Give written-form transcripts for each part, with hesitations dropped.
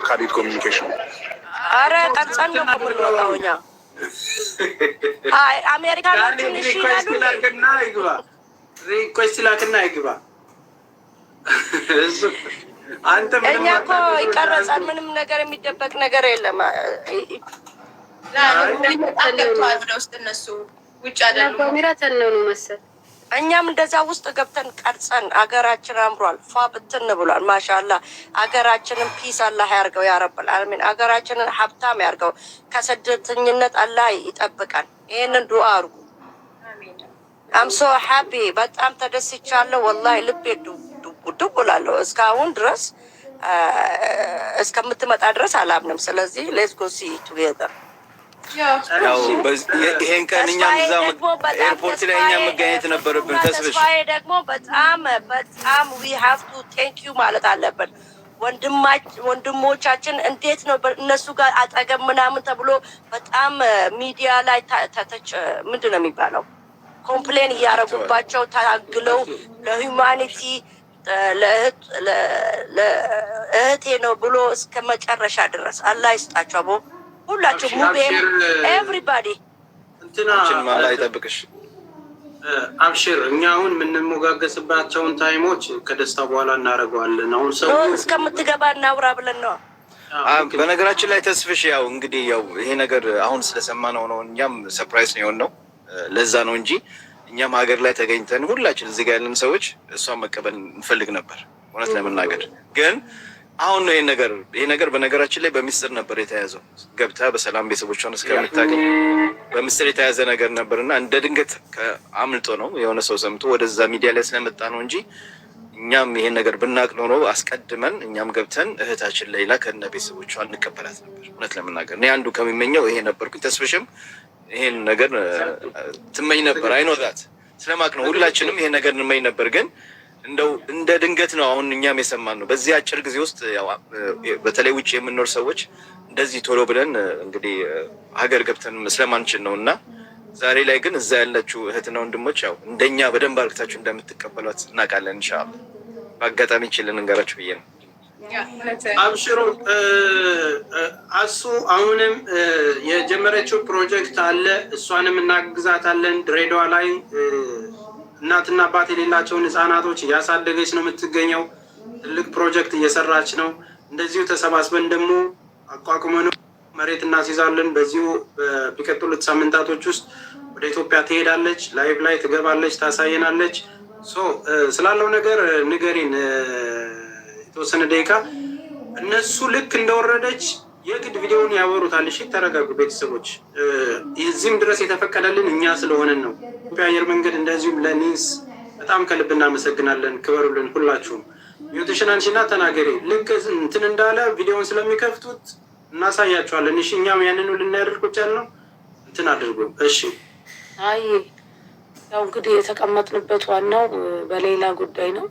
ካዲድ ኮሚኒኬሽን አረ ቀርጸን ነው የምንወጣው እኛ። አይ አሜሪካኖቹን እሺ ይላሉ። ላክና ይግባ ሪኩዌስት ላክና ይግባ። አንተ እኛ እኮ ይቀረጻል። ምንም ነገር የሚደበቅ ነገር የለም። እነሱ ውጭ አይደሉም ነው መሰል። እኛም እንደዛ ውስጥ ገብተን ቀርጸን አገራችን አምሯል፣ ፏ ብትን ብሏል። ማሻአላ አገራችንን ፒስ አላህ ያርገው፣ ያ ረብል ዓለሚን አገራችንን ሀብታም ያርገው፣ ከስደተኝነት አላህ ይጠብቀን። ይሄንን ዱአ አርጉ። አም ሶ ሃፒ በጣም ተደስቻለሁ። ወላሂ ልቤ ዱብ ብላለሁ። እስካሁን ድረስ እስከምትመጣ ድረስ አላምንም። ስለዚህ ሌትስ ጎ ሲ ቱጌዘር። ያው ይሄን ቀን እኛም እዛ ኤርፖርት ላይ እኛም መገኘት ነበረብን። ተስፋዬ ደግሞ በጣም ዊ ሃቭ ቱ ቴንክ ዩ ማለት አለብን። ወንድሞቻችን እንዴት ነው እነሱ ጋር አጠገብ ምናምን ተብሎ በጣም ሚዲያ ላይ ምንድን ነው የሚባለው ኮምፕሌን እያደረጉባቸው ታግለው ለሂውማኒቲ ለእህቴ ነው ብሎ እስከ መጨረሻ ድረስ አላህ ይስጣቸው። አቦ ሁላችሁ ሙቤም ኤቭሪባዲ እንትናችን ማላ ይጠብቅሽ። አብሽር እኛ አሁን የምንሞጋገስባቸውን ታይሞች ከደስታ በኋላ እናደርገዋለን። አሁን ሰው እስከምትገባ እናውራ ብለን ነው። በነገራችን ላይ ተስፍሽ ያው እንግዲህ ያው ይሄ ነገር አሁን ስለሰማነው ነው እኛም ሰርፕራይዝ ነው የሆነው። ለዛ ነው እንጂ እኛም ሀገር ላይ ተገኝተን ሁላችን እዚህ ጋር ያለን ሰዎች እሷን መቀበል እንፈልግ ነበር። እውነት ለመናገር ግን አሁን ነው ይሄ ነገር በነገራችን ላይ በሚስጥር ነበር የተያዘው። ገብታ በሰላም ቤተሰቦቿን እስከምታገኝ በሚስጥር የተያዘ ነገር ነበርና እንደ ድንገት አምልጦ ነው የሆነ ሰው ሰምቶ ወደዛ ሚዲያ ላይ ስለመጣ ነው እንጂ እኛም ይሄን ነገር ብናቅ ኖሮ አስቀድመን እኛም ገብተን እህታችን ሌላ ከነ ቤተሰቦቿ እንቀበላት ነበር። እውነት ለመናገር እኔ አንዱ ከሚመኘው ይሄ ነበርኩኝ። ተስፍሽም ይሄን ነገር ትመኝ ነበር። አይኖራት ስለማቅ ነው ሁላችንም ይሄን ነገር እንመኝ ነበር። ግን እንደው እንደ ድንገት ነው አሁን እኛም የሰማን ነው። በዚህ አጭር ጊዜ ውስጥ ያው በተለይ ውጭ የምንኖር ሰዎች እንደዚህ ቶሎ ብለን እንግዲህ ሀገር ገብተን ስለማንችል ነውና ዛሬ ላይ ግን እዛ ያላችሁ እህትና ወንድሞች ያው እንደኛ በደንብ አርግታችሁ እንደምትቀበሏት እናውቃለን። ኢንሻአላህ በአጋጣሚ ይችላል እንገራችሁ ብዬ ነው። አብሽሩ አሱ አሁንም የጀመረችው ፕሮጀክት አለ። እሷንም እናግዛታለን። ድሬዳዋ ላይ እናትና አባት የሌላቸውን ህጻናቶች እያሳደገች ነው የምትገኘው። ትልቅ ፕሮጀክት እየሰራች ነው። እንደዚሁ ተሰባስበን ደግሞ አቋቁመን መሬት እናስይዛለን። በዚሁ በሚቀጥሉት ሳምንታቶች ውስጥ ወደ ኢትዮጵያ ትሄዳለች። ላይቭ ላይ ትገባለች፣ ታሳየናለች። ስላለው ነገር ንገሪን የተወሰነ ደቂቃ። እነሱ ልክ እንደወረደች የግድ ቪዲዮውን ያወሩታል። እሺ ተረጋጉ ቤተሰቦች። እዚህም ድረስ የተፈቀደልን እኛ ስለሆነን ነው። ኢትዮጵያ አየር መንገድ እንደዚሁም ለኒስ በጣም ከልብ እናመሰግናለን። ክበሩልን ሁላችሁም። ዩቲሽን አንቺና ተናገሪ። ልክ እንትን እንዳለ ቪዲዮውን ስለሚከፍቱት እናሳያቸዋለን። እሺ እኛም ያንኑ ልናደርግ ነው እንትን አድርጉ። እሺ አይ ያው እንግዲህ የተቀመጥንበት ዋናው በሌላ ጉዳይ ነው።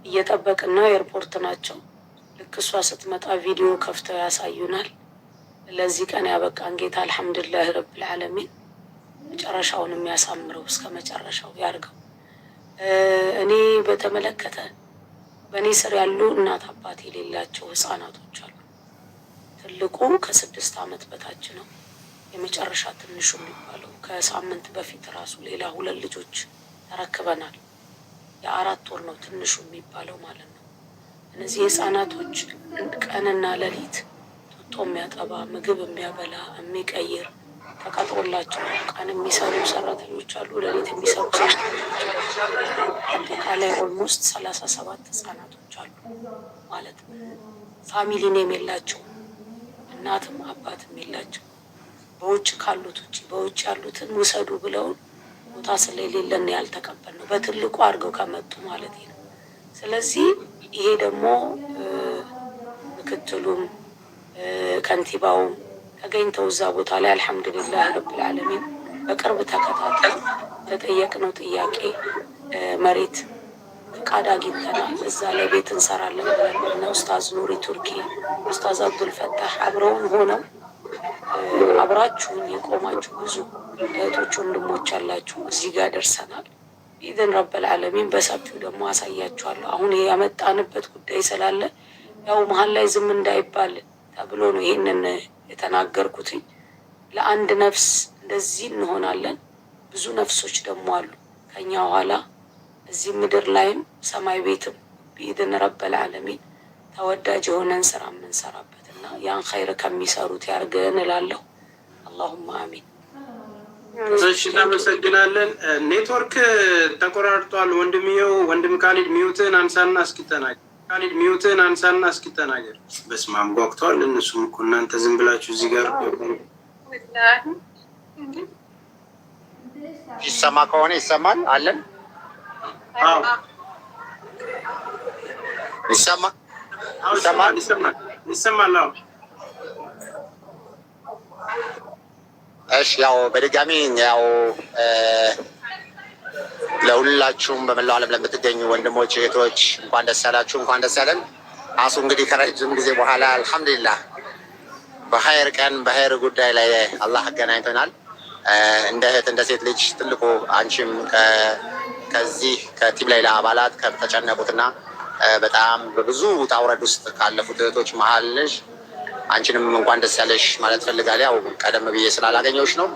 እየጠበቅን ነው። ኤርፖርት ናቸው። ልክ እሷ ስትመጣ ቪዲዮ ከፍተው ያሳዩናል። ለዚህ ቀን ያበቃን ጌታ አልሐምዱሊላህ ረብል ዓለሚን መጨረሻውን የሚያሳምረው እስከ መጨረሻው ያርገው። እኔ በተመለከተ በእኔ ስር ያሉ እናት አባት የሌላቸው ህፃናቶች አሉ። ትልቁ ከ6 ዓመት በታች ነው። የመጨረሻ ትንሹ የሚባለው ከሳምንት በፊት ራሱ ሌላ 2 ልጆች ተረክበናል። የ4 ወር ነው ትንሹ የሚባለው ማለት ነው። እነዚህ ህፃናቶች ቀንና ሌሊት ጡጦ የሚያጠባ ምግብ የሚያበላ የሚቀይር ተቀጥሮላቸው ቀን የሚሰሩ ሰራተኞች አሉ፣ ሌሊት የሚሰሩ ሰራተኞች አሉ። አጠቃላይ ኦልሞስት 37 ህፃናቶች አሉ ማለት ነው። ፋሚሊ ኔም የላቸው፣ እናትም አባትም የላቸው። በውጭ ካሉት ውጭ በውጭ ያሉትን ውሰዱ ብለውን ቦታ ስለሌለን ያልተቀበልነው በትልቁ አድርገው ከመጡ ማለት ነው። ስለዚህ ይሄ ደግሞ ምክትሉም ከንቲባውም ተገኝተው እዛ ቦታ ላይ አልሐምዱሊላህ ረብል ዓለሚን በቅርብ ተከታተል ተጠየቅነው ጥያቄ መሬት ፍቃድ አግኝተናል። እዛ ላይ ቤት እንሰራለን ብለን እና ኡስታዝ ኑሪ ቱርኪ፣ ኡስታዝ አብዱልፈታህ አብረውን ሆነው አብራችሁን የቆማችሁ ብዙ እህቶች ወንድሞች አላችሁ። እዚህ ጋር ደርሰናል። ኢዘን ረብል ዓለሚን በሰፊው ደግሞ አሳያችኋለሁ። አሁን ያመጣንበት ጉዳይ ስላለ ያው መሀል ላይ ዝም እንዳይባል ተብሎ ነው ይሄንን የተናገርኩትኝ። ለአንድ ነፍስ እንደዚህ እንሆናለን። ብዙ ነፍሶች ደግሞ አሉ ከኛ ኋላ እዚህ ምድር ላይም ሰማይ ቤትም ቢኢድን ረበል ዓለሚን ተወዳጅ የሆነን ስራ የምንሰራበት እና ያን ኸይር ከሚሰሩት ያርገን እላለሁ። አላሁማ አሚን። እሺ እናመሰግናለን። ኔትወርክ ተቆራርጧል። ወንድምየው ወንድም ካሊድ ሚዩትን አንሳና እስኪተናገር። ካሊድ ሚዩትን አንሳና እስኪተናገር። በስመ አብ ጓግተዋል እነሱም እኮ እናንተ ዝም ብላችሁ እዚህ ጋር ይሰማ ከሆነ ይሰማል አለን። ይሰማል ይሰማል። እሺ ያው በድጋሚ ያው ለሁላችሁም በመላው ዓለም ለምትገኙ ወንድሞች እህቶች እንኳን ደስ ያላችሁ፣ እንኳን ደስ ያለን። አሱ እንግዲህ ከረጅም ጊዜ በኋላ አልሐምዱሊላህ በኸይር ቀን በኸይር ጉዳይ ላይ አላህ አገናኝቶናል። እንደ እህት እንደ ሴት ልጅ ትልቁ አንቺም ከዚህ ከቲም ላይላ አባላት ከተጨነቁትና በጣም በብዙ ውጣ ውረድ ውስጥ ካለፉት እህቶች መሀል ነሽ። አንቺንም እንኳን ደስ ያለሽ ማለት ፈልጋለሁ። ያው ቀደም ብዬ ስላላገኘሁሽ ነው።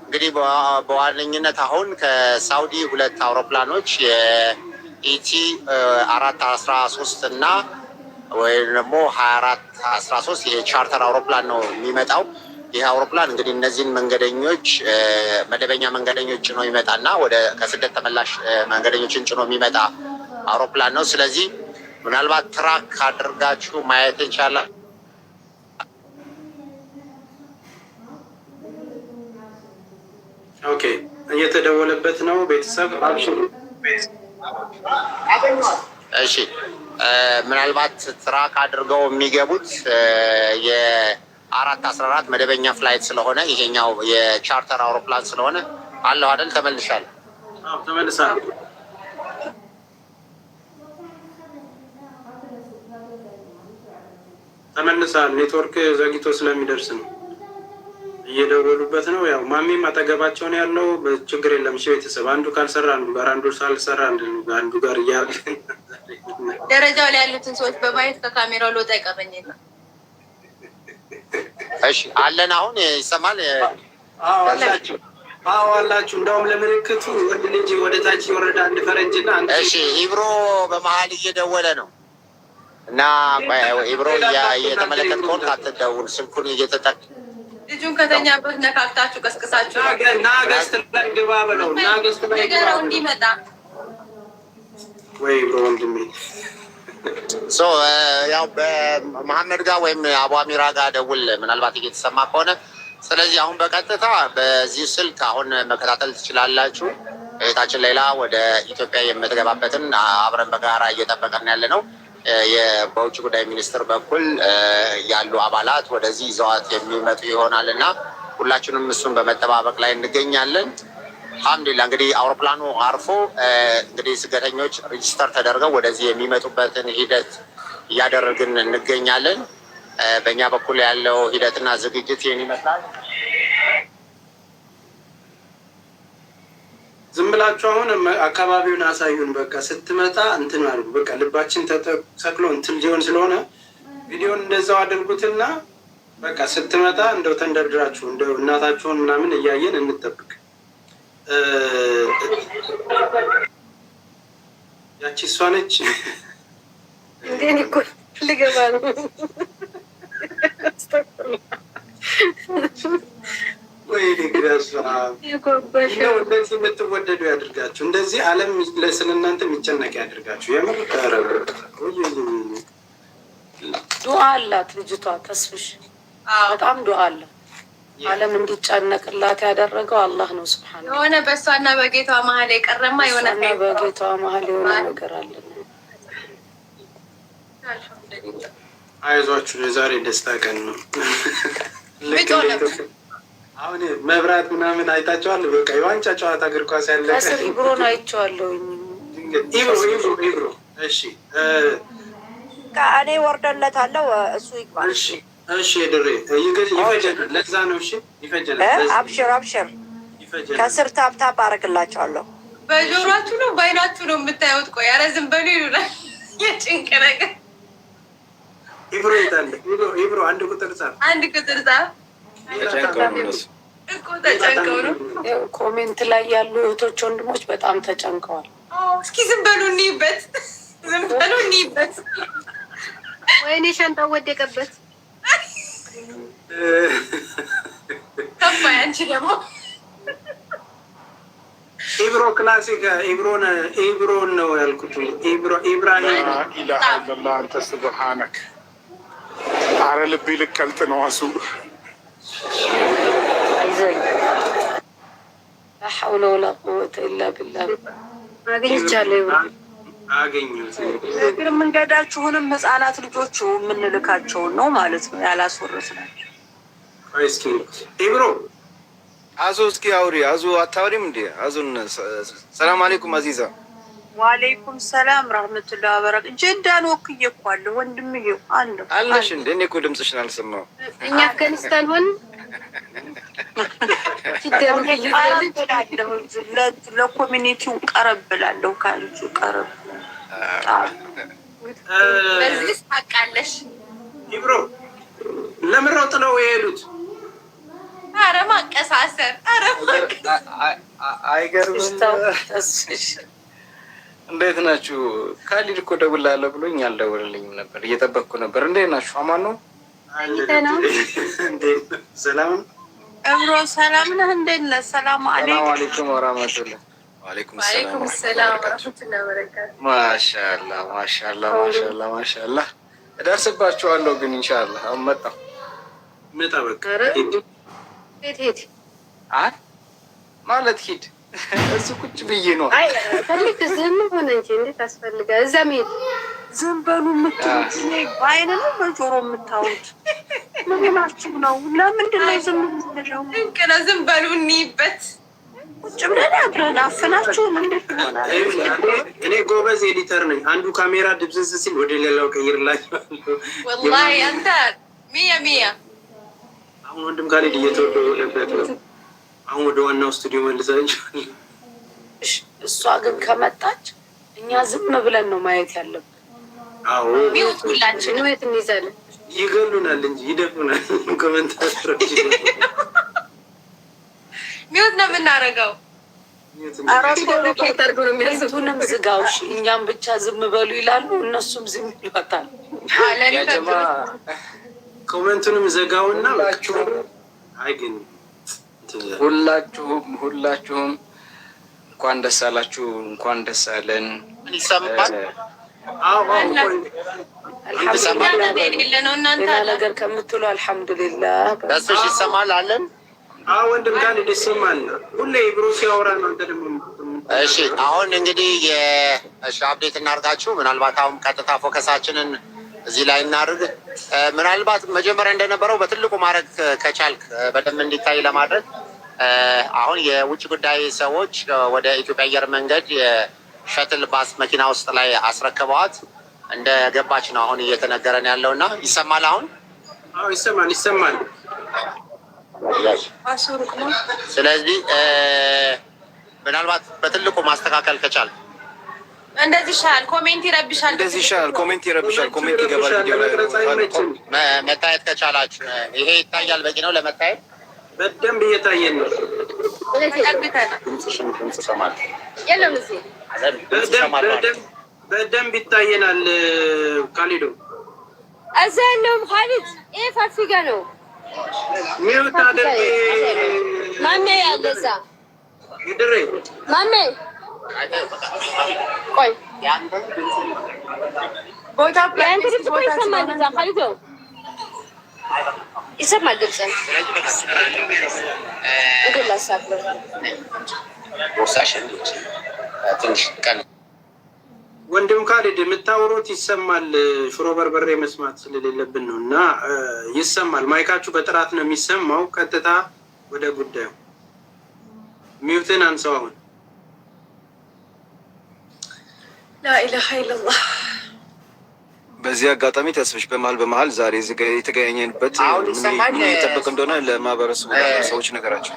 እንግዲህ በዋነኝነት አሁን ከሳውዲ 2 አውሮፕላኖች የኢቲ 413 እና ወይም ደግሞ 2413 የቻርተር አውሮፕላን ነው የሚመጣው። ይህ አውሮፕላን እንግዲህ እነዚህን መንገደኞች መደበኛ መንገደኞች ጭኖ ይመጣና ወደ ከስደት ተመላሽ መንገደኞችን ጭኖ የሚመጣ አውሮፕላን ነው። ስለዚህ ምናልባት ትራክ አድርጋችሁ ማየት ይቻላል። ኦኬ፣ እየተደወለበት ነው ቤተሰብ። እሺ፣ ምናልባት ትራክ አድርገው የሚገቡት የ414 መደበኛ ፍላይት ስለሆነ ይሄኛው የቻርተር አውሮፕላን ስለሆነ አለው አይደል? ተመልሻለሁ። ተመልሳለሁ። ተመልሳል። ኔትወርክ ዘግይቶ ስለሚደርስ ነው። እየደወሉበት ነው። ያው ማሚም አጠገባቸው ነው ያለው። ችግር የለም። እሺ ቤተሰብ፣ አንዱ ካልሰራ አንዱ ጋር፣ አንዱ ሳልሰራ አንዱ ጋር እያለ ደረጃው ላይ ያሉትን ሰዎች በማየት ከካሜራው ልወጣ ይቀረኝ የለም። እሺ አለን። አሁን ይሰማል? አላችሁ? አዎ አላችሁ። እንደውም ለምልክቱ ወንድ ልጅ ወደ ታች የወረደ አንድ ፈረንጅና አንድ። እሺ ኢብሮ በመሀል እየደወለ ነው እና ኢብሮ እየተመለከትከውን ካትደውል ስልኩን እየተጠቅ ልጁን ከተኛበት ነካክታችሁ ቀስቅሳችሁ ናገስት ላይ ግባ በለው። ናገስት ላይ ነገረው እንዲመጣ ወይ ብሮ ወንድሜ። ያው በመሐመድ ጋር ወይም አቡ አሚራ ጋር ደውል ምናልባት እየተሰማ ከሆነ። ስለዚህ አሁን በቀጥታ በዚህ ስልክ አሁን መከታተል ትችላላችሁ። እህታችን ሌላ ወደ ኢትዮጵያ የምትገባበትን አብረን በጋራ እየጠበቀን ያለ ነው። በውጭ ጉዳይ ሚኒስትር በኩል ያሉ አባላት ወደዚህ ይዘዋት የሚመጡ ይሆናል እና ሁላችንም እሱን በመጠባበቅ ላይ እንገኛለን። አልሐምዱሊላህ እንግዲህ አውሮፕላኑ አርፎ እንግዲህ ስደተኞች ሬጂስተር ተደርገው ወደዚህ የሚመጡበትን ሂደት እያደረግን እንገኛለን። በእኛ በኩል ያለው ሂደትና ዝግጅት ይህን ይመስላል። ዝም ብላችሁ አሁን አካባቢውን አሳዩን። በቃ ስትመጣ እንትን አድርጉ። በቃ ልባችን ተሰክሎ እንትን ሊሆን ስለሆነ ቪዲዮን እንደዛው አድርጉትና በቃ ስትመጣ እንደው ተንደርድራችሁ እንደው እናታችሁን ምናምን እያየን እንጠብቅ። ያቺ እሷ ነች እንዴ? እኮ ልገባ ነው። ወይ ግዳሷ እንደዚህ የምትወደዱ ያድርጋችሁ። እንደዚህ ዓለም ስለ እናንተ የሚጨነቅ ያድርጋችሁ። የምር ዱዓ አላት ልጅቷ ተስፍሽ፣ በጣም ዱዓ አላት። ዓለም እንዲጨነቅላት ያደረገው አላህ ነው ስብሓን። የሆነ በእሷና በጌቷ መሀል የቀረማ የሆነ በጌቷ መሀል የሆነ ነገር አለ። አይዟችሁ፣ የዛሬ ደስታ ቀን ነው። አሁን መብራት ምናምን አይታቸዋል። በቃ የዋንጫ ጨዋታ እግር ኳስ ያለ ከስር ኢብሮን አይቼዋለሁኝ። ኢብሮ እሺ፣ እኔ ወርደለታለሁ፣ እሱ ይግባል። እሺ ድሬ ይፈጀናል። ለዛ ነው እሺ፣ ይፈጀናል። አብሽር አብሽር፣ ከስር ታብታብ አደርግላቸዋለሁ። በጆሯችሁ ነው በአይናችሁ ነው የምታዩት? ቆይ ኧረ ዝም በሉ ይሉናል። የጭንቅ ነገር ኢብሮ ይታለ ኢብሮ አንድ ቁጥር ጻፍ። ተጨንቀው ነው እነሱ እኮ ተጨንቀው ነው። ኮሜንት ላይ ያሉ እህቶች ወንድሞች በጣም ተጨንቀዋል። እስኪ ዝም በሉ እንይበት፣ ዝም በሉ እንይበት። ወይኔ ሻንጣው ወደቀበት። ከፋይ አንቺ ደግሞ ኢብሮ ክላሲክ ኢብሮን ነው ያልኩት። ኢብራሂም ኢላሃ ኢላላህ አንተ ሱብሃነክ። አረ ልቤ ልቀልጥ ነው አሱ አይዞኝ ላ ሐውለ ወላ ቁወተ ኢላ ቢላህ። አግኝቻለሁ አገኘሁት። እግር መንገዳችሁንም ህጻናት ልጆቹ የምንልካቸውን ነው ማለት ነው ያላስወረስናቸው። እስኪ ኢብሮ አዙ እስኪ አውሪ። አዙ አታውሪም እንዴ? አዙን ሰላም አለይኩም አዚዛ። ወአለይኩም ሰላም ረህመቱላሂ ወበረካቱ። ጀዳን ወክዬ እኮ አለ ወንድምዬው አለ አለሽ እንዴ? እኔ እኮ ድምፅሽን አልሰማሁም። እኛ አፍጋኒስታን ሆን ለኮሚኒቲው ቀረብ ብላለሁ። ከአንቺ ቀረብ በዚህ ታውቃለሽ። ኢብሮ ለምን ነው ጥለው የሄዱት? ኧረ ማቀሳሰር፣ ኧረ አይገርምም? እንዴት ናችሁ? ካሊድ እኮ ደውላለሁ ብሎኝ አልደወለልኝም ነበር፣ እየጠበቅኩ ነበር። እንዴት ናችሁ? አማን ነው? ሰላም እብሮ ሰላም ነህ? እንዴት ነህ? ሰላም አለይኩም ወራህመቱላህ። ወአለይኩም ሰላም ወራህመቱላሂ ወበረካቱ። ማሻአላህ ማሻአላህ ማሻአላህ ማሻአላህ። እደርስባችኋለሁ ግን ኢንሻአላህ። አሁን መጣሁ። መጣ በቃ ሄድ አይ ማለት ሂድ። እሱ ቁጭ ብዬ ነው። አይ ፈልግ ዝም ሆነ እንጂ እንዴት አስፈልጋል? እዛ መሄድ ዝም በሉ የምትሉት በአይን ነው በጆሮ የምታዩት? ምናችሁ ነው? ለምንድን ነው ዝም የምትለው? ድንቅ ነው። ዝም በሉ እንይበት። ቁጭ ብለን አብረን አፍናችሁ እንዴት ይሆናል? እኔ ጎበዝ ኤዲተር ነኝ። አንዱ ካሜራ ድብዝዝ ሲል ወደ ሌላው ቀይርላችኋለሁ። ወላሂ አንተ ሚያ ሚያ። አሁን ወንድም ካሊድ እየተወደደበት ነው። አሁን ወደ ዋናው ስቱዲዮ መልሳችሁ። እሷ ግን ከመጣች እኛ ዝም ብለን ነው ማየት ያለብን። አዎ ሚውት ሁላችን ነው የት እንይዛለን? ይገሉናል እንጂ ይደፉናል። ኮሜንታተሮች ሚውት ነው የምናደርገው። ቤቱንም ዝጋውሽ፣ እኛም ብቻ ዝም በሉ ይላሉ፣ እነሱም ዝም ይሏታል። ያጀማ ኮሜንቱንም ዘጋውና አይ ግን ሁላችሁም እንኳን ደስ አላችሁ፣ እንኳን ደስ አለን። ይሰማል? የሌለ ነው እናንተ ሌላ ነገር ከምትሉ አልሐምዱሊላህ። ደስሽ ይሰማል አለን። ወንድም ጋር ይሰማል። ሁሌ ብሮ ሲያወራ ነው። አንተ ደግሞ እሺ፣ አሁን እንግዲህ አፕዴት እናርጋችሁ። ምናልባት አሁን ቀጥታ ፎከሳችንን እዚህ ላይ እናድርግ። ምናልባት መጀመሪያ እንደነበረው በትልቁ ማድረግ ከቻልክ በደንብ እንዲታይ ለማድረግ አሁን የውጭ ጉዳይ ሰዎች ወደ ኢትዮጵያ አየር መንገድ የሸትል ባስ መኪና ውስጥ ላይ አስረክበዋት እንደ ገባች ነው አሁን እየተነገረን ያለው እና ይሰማል። አሁን ይሰማል። ስለዚህ ምናልባት በትልቁ ማስተካከል ከቻል እንደዚህ ይሻላል። ኮሜንት ይረብሻል። እንደዚህ ይሻላል። ኮሜንት ይረብሻል። ኮሜንት ይገባል። ቪዲዮ ላይ መታየት ከቻላችሁ ይሄ ይታያል። በቂ ነው ለመታየት። በደንብ እየታየን ነው። በደንብ ይታየናል። ካሊዶ እዛ ያለውም ካሊድ ይሄ ፋፊጋ ነው። ሚውት አድርጌ ማሜ ያለ እዛ ይድሬ ማሜ ቆይ ቦታ ያንተ ድምፅ እኮ ይሰማል። እዛ ካሊዶ ይሰማል ድምፅ እንግዲህ ላሳብር ወንድም ካሊድ የምታወሩት ይሰማል። ሽሮ በርበሬ መስማት ስለሌለብን ነው እና ይሰማል። ማይካችሁ በጥራት ነው የሚሰማው። ቀጥታ ወደ ጉዳዩ ሚውትን አንሰው። አሁን ላኢላሀ ኢለላህ። በዚህ አጋጣሚ ተስፍሽ በመሀል ዛሬ የተገናኘንበት እየጠበቅ እንደሆነ ለማህበረሰቡ ሰዎች ነገራቸው።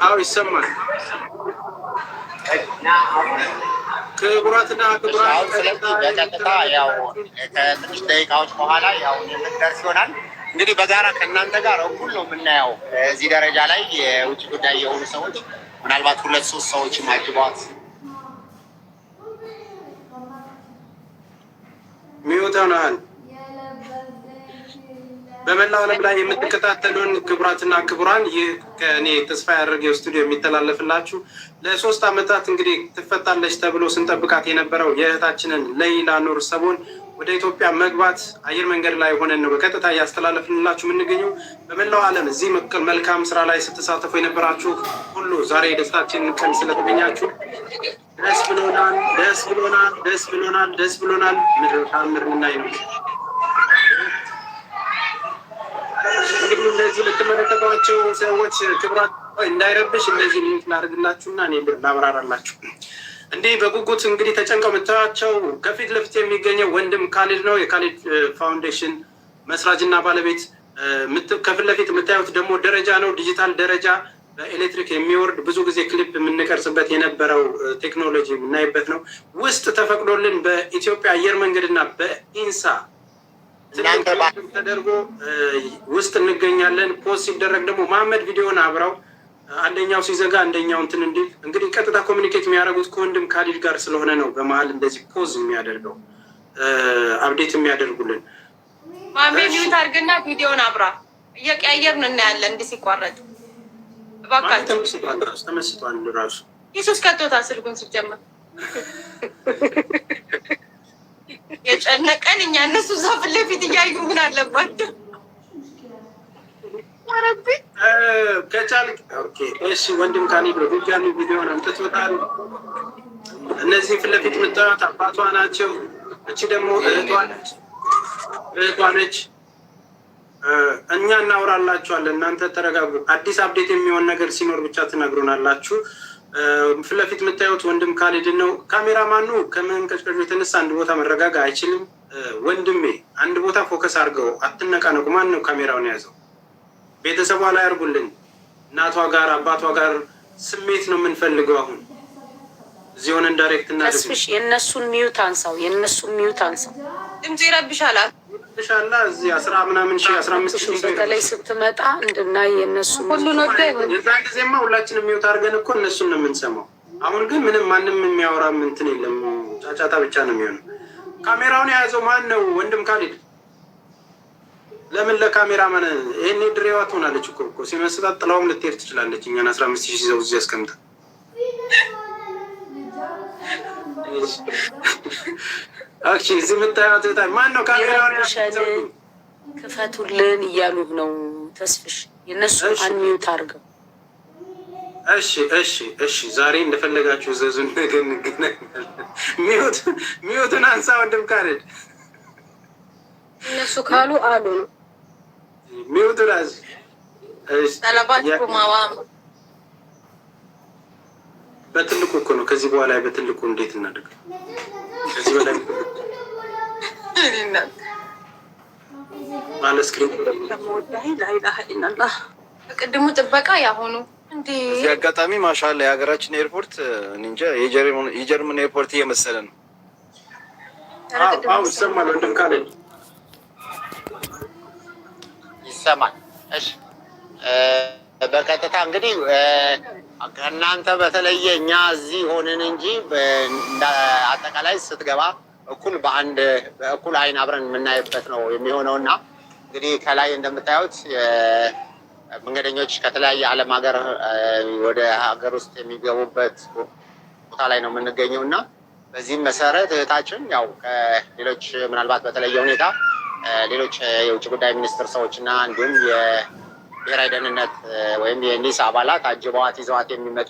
አዎ ይሰማል። ክቡራትና ክቡራን ስለዚህ በቀጥታ ያው ከትንሽ ደቂቃዎች በኋላ ያው የምንደርስ ይሆናል። እንግዲህ በጋራ ከእናንተ ጋር እኩል ነው የምናየው። እዚህ ደረጃ ላይ የውጭ ጉዳይ የሆኑ ሰዎች ምናልባት 2-3 ሰዎች አጅቧት ሚውተናል። በመላው ዓለም ላይ የምትከታተሉን ክቡራትና ክቡራን ይህ ከእኔ ተስፋ ያደረገው ስቱዲዮ የሚተላለፍላችሁ ለ3 ዓመታት እንግዲህ ትፈታለች ተብሎ ስንጠብቃት የነበረው የእህታችንን ለይላ ኑር ሰቦን ወደ ኢትዮጵያ መግባት አየር መንገድ ላይ ሆነን ነው በቀጥታ እያስተላለፍንላችሁ የምንገኘው። በመላው ዓለም እዚህ መልካም ስራ ላይ ስትሳተፉ የነበራችሁ ሁሉ ዛሬ የደስታችንን ቀን ስለተገኛችሁ ደስ ብሎናል፣ ደስ ብሎናል፣ ደስ ብሎናል፣ ደስ ብሎናል። ምድር ታምር ምናይ ነው። እንግዲህ እንደዚህ የምትመለከቷቸው ሰዎች ክብራት እንዳይረብሽ እንደዚህ ሊንክ ላደርግላችሁና እኔ ላብራራላችሁ። እንዲህ በጉጉት እንግዲህ ተጨንቀው የምታዩቸው ከፊት ለፊት የሚገኘው ወንድም ካሊድ ነው። የካሊድ ፋውንዴሽን መስራችና ባለቤት። ከፊት ለፊት የምታዩት ደግሞ ደረጃ ነው። ዲጂታል ደረጃ በኤሌክትሪክ የሚወርድ ብዙ ጊዜ ክሊፕ የምንቀርጽበት የነበረው ቴክኖሎጂ የምናይበት ነው። ውስጥ ተፈቅዶልን በኢትዮጵያ አየር መንገድና በኢንሳ ተደርጎ ውስጥ እንገኛለን። ፖስት ሲደረግ ደግሞ መሀመድ ቪዲዮን አብራው አንደኛው ሲዘጋ አንደኛው እንትን እንዲል እንግዲህ ቀጥታ ኮሚኒኬት የሚያደርጉት ከወንድም ካሊድ ጋር ስለሆነ ነው። በመሀል እንደዚህ ፖዝ የሚያደርገው አፕዴት የሚያደርጉልን ማሜ ሚዩት አድርግና ቪዲዮን አብራ እየቀያየርን እናያለን። እንዲህ ሲቋረጥ እባክህ ተመስጧል ራሱ ኢየሱስ ከቶታል ስልኩን ሲጀመር የጨነቀን እኛ እነሱ እዛ ፊት ለፊት እያዩ ምን አለባቸው? ረቢ ከቻልክ እሺ ወንድም ካሊድ ድጋሚ ቪዲዮን አምጥቶታል። እነዚህ ፊት ለፊት የምታዩት አባቷ ናቸው። እቺ ደግሞ እህቷ ነች። እኛ እናውራላችኋለን፣ እናንተ ተረጋጉ። አዲስ አፕዴት የሚሆን ነገር ሲኖር ብቻ ትነግሩናላችሁ። ፊት ለፊት የምታዩት ወንድም ካሊድን ነው። ካሜራማኑ ከመንቀጭቀጩ የተነሳ አንድ ቦታ መረጋጋ አይችልም። ወንድሜ አንድ ቦታ ፎከስ አድርገው አትነቃነቁ። ማን ነው ካሜራውን የያዘው? ቤተሰቧ ላይ አድርጉልን። እናቷ ጋር አባቷ ጋር ስሜት ነው የምንፈልገው። አሁን እዚህ ሆነን ዳይሬክት እና ተስፍሽ የእነሱን ሚዩት አንሳው፣ የእነሱን ሚዩት አንሳው። ድምጽ ይረብሻል ይሻላ እዚህ 10 ምናምን ሺህ 15 ሺህ በተለይ ስትመጣ እንድናይ የእነሱ ሁሉ ነው። የዛን ጊዜማ ሁላችንም ሚዩት አድርገን እኮ እነሱን ነው የምንሰማው። አሁን ግን ምንም ማንም የሚያወራ እንትን የለም፣ ጫጫታ ብቻ ነው የሚሆነው። ካሜራውን የያዘው ማን ነው? ወንድም ካሊድ። ለምን ለካሜራማን ይሄኔ ድሬዋ ትሆናለች እኮ ሲመስላት ጥላውም ልትሄድ ትችላለች። እኛን 15 ሺህ ይዘው እዚህ ያስቀምጣ። ኦኬ እዚህ የምታዩት ማን ነው? ካሜራውን ክፈቱልን እያሉ ነው። ተስፍሽ የእነሱ አንሚዩት አድርገው። እሺ እሺ እሺ ዛሬ እንደፈለጋችሁ ዘዙን፣ ነገ እንገናኛለን። ሚዩቱን አንሳ ወንድም ካሊድ። እነሱ ካሉ አሉ ነው ሚዩቱን አዝ ጠለባችሁ ማዋ በትልቁ እኮ ነው። ከዚህ በኋላ በትልቁ እንዴት እናድርግ? ከዚህ በላይ ማለት ስክሪን ቅድሙ ጥበቃ ያሆኑ እንዴ። እዚህ አጋጣሚ ማሻአላ የሀገራችን ኤርፖርት እንጃ የጀርመን ኤርፖርት እየመሰለ ነው። አዎ ይሰማል ወንድም ካሊድ ይሰማል። እሺ በቀጥታ እንግዲህ ከእናንተ በተለየ እኛ እዚህ ሆንን እንጂ አጠቃላይ ስትገባ በእኩል አይን አብረን የምናይበት ነው የሚሆነው እና እንግዲህ ከላይ እንደምታዩት መንገደኞች ከተለያየ ዓለም ሀገር ወደ ሀገር ውስጥ የሚገቡበት ቦታ ላይ ነው የምንገኘው እና በዚህም መሰረት እህታችን ያው ከሌሎች ምናልባት በተለየ ሁኔታ ሌሎች የውጭ ጉዳይ ሚኒስትር ሰዎች እና እንዲሁም የብሔራዊ ደህንነት ወይም የኒስ አባላት አጅበዋት ይዘዋት የሚመጡ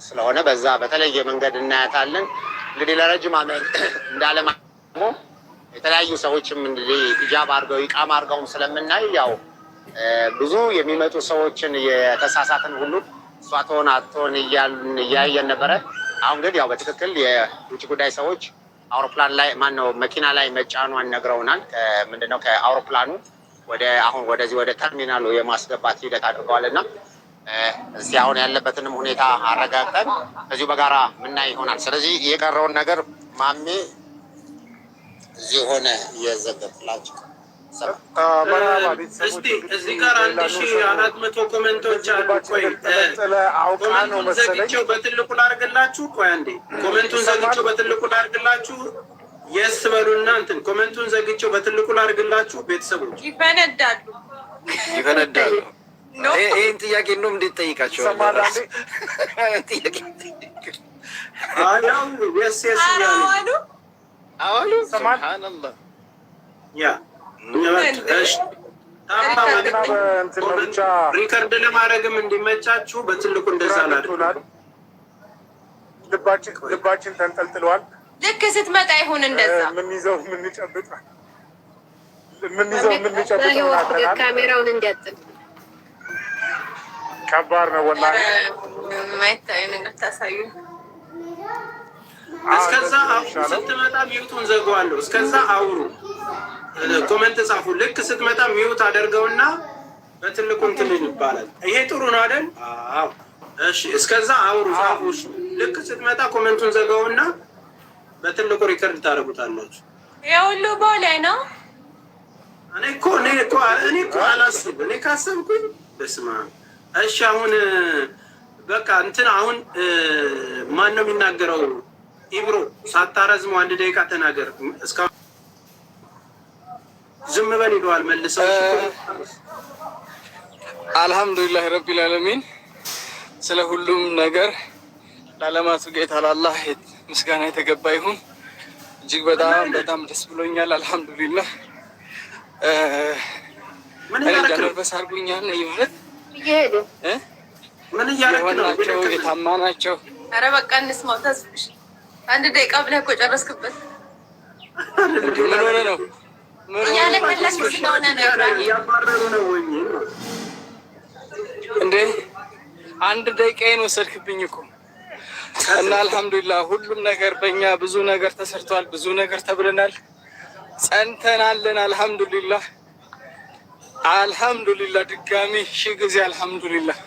ስለሆነ በዛ በተለየ መንገድ እናያታለን። እንግዲህ ለረጅም ዓመት እንዳለም ደግሞ የተለያዩ ሰዎችም እንግዲህ ሂጃብ አድርገው ኢቃማ አድርገውም ስለምናይ ያው ብዙ የሚመጡ ሰዎችን የተሳሳትን ሁሉ እሷ ትሆን አትሆን እያየን ነበረ። አሁን ግን ያው በትክክል የውጭ ጉዳይ ሰዎች አውሮፕላን ላይ ማነው መኪና ላይ መጫኗን ነግረውናል። ምንድነው ከአውሮፕላኑ ወደዚህ ወደ ተርሚናሉ የማስገባት ሂደት አድርገዋል እና እስቲ አሁን ያለበትንም ሁኔታ አረጋግጠን እዚሁ በጋራ ምናይ ይሆናል። ስለዚህ የቀረውን ነገር ማሜ እዚህ ሆነ እየዘገብላችሁ እስቲ እዚህ ጋር 1400 ኮሜንቶች አሉ። ቆይ ኮሜንቱን ዘግቼው በትልቁ ላድርግላችሁ። ቆይ አንዴ ኮሜንቱን ዘግቼው በትልቁ ላድርግላችሁ። የስ በሉና እንትን ኮሜንቱን ዘግቼው በትልቁ ላድርግላችሁ። ቤተሰቦች ይፈነዳሉ። ይህን ጥያቄ ነው እንዴት ጠይቃቸው? አዋሉ ሱብሃነላህ ያ ሪከርድ ለማድረግም እንዲመቻችሁ በትልቁ እንደዛ ላድርግ። ልባችን ተንጠልጥለዋል። ልክ ስትመጣ ይሁን እንደዛ የምንይዘው ካሜራውን እንዲያጥል ከባድ ነው ወላሂ። ማይታይ ነገር ታሳዩ። እስከዛ ስትመጣ ሚውቱን ዘጋዋለሁ። እስከዛ አውሩ፣ ኮሜንት ጻፉ። ልክ ስትመጣ ሚውት አደርገውና በትልቁ እንትን ይባላል። ይሄ ጥሩ ነው አይደል? አዎ። እሺ፣ እስከዛ አውሩ፣ ጻፉ። ልክ ስትመጣ ኮሜንቱን ዘጋውና በትልቁ ሪከርድ ታደርጉታላችሁ። የሁሉ ቦሌ ነው። እኔ እኮ አላስብ። እኔ ካሰብኩኝ በስመ አብ። እሺ፣ አሁን በቃ እንትን አሁን ማን ነው የሚናገረው? ኢብሮ ሳታረዝመው 1 ደቂቃ ተናገር። እስካሁን ዝም በል ይለዋል መልሰው። አልሐምዱሊላህ ረቢል ዓለሚን ስለ ሁሉም ነገር ለዓለማቱ ጌታ ለአላህ ምስጋና የተገባ ይሁን። እጅግ በጣም ደስ ብሎኛል። አልሐምዱሊላህ ነርበስ አድርጎኛል። ማለት ምን እያደረክ ነው? ናቸው የታማ ናቸው። ኧረ በቃ እንስማው። ተስፍሽ 1 ደቂቃ ብለህ እኮ ጨረስክበት። ምን ሆነ ነው? እያለቀለክ ስለሆነ ነው። እያባረሩ ነው ወይ እንዴ? 1 ደቂቃዬን ወሰድክብኝ እኮ። እና አልሐምዱሊላህ ሁሉም ነገር በእኛ ብዙ ነገር ተሰርቷል፣ ብዙ ነገር ተብለናል፣ ጸንተናለን። አልሐምዱሊላህ ድጋሚ 1000 ጊዜ አልሐምዱሊላህ።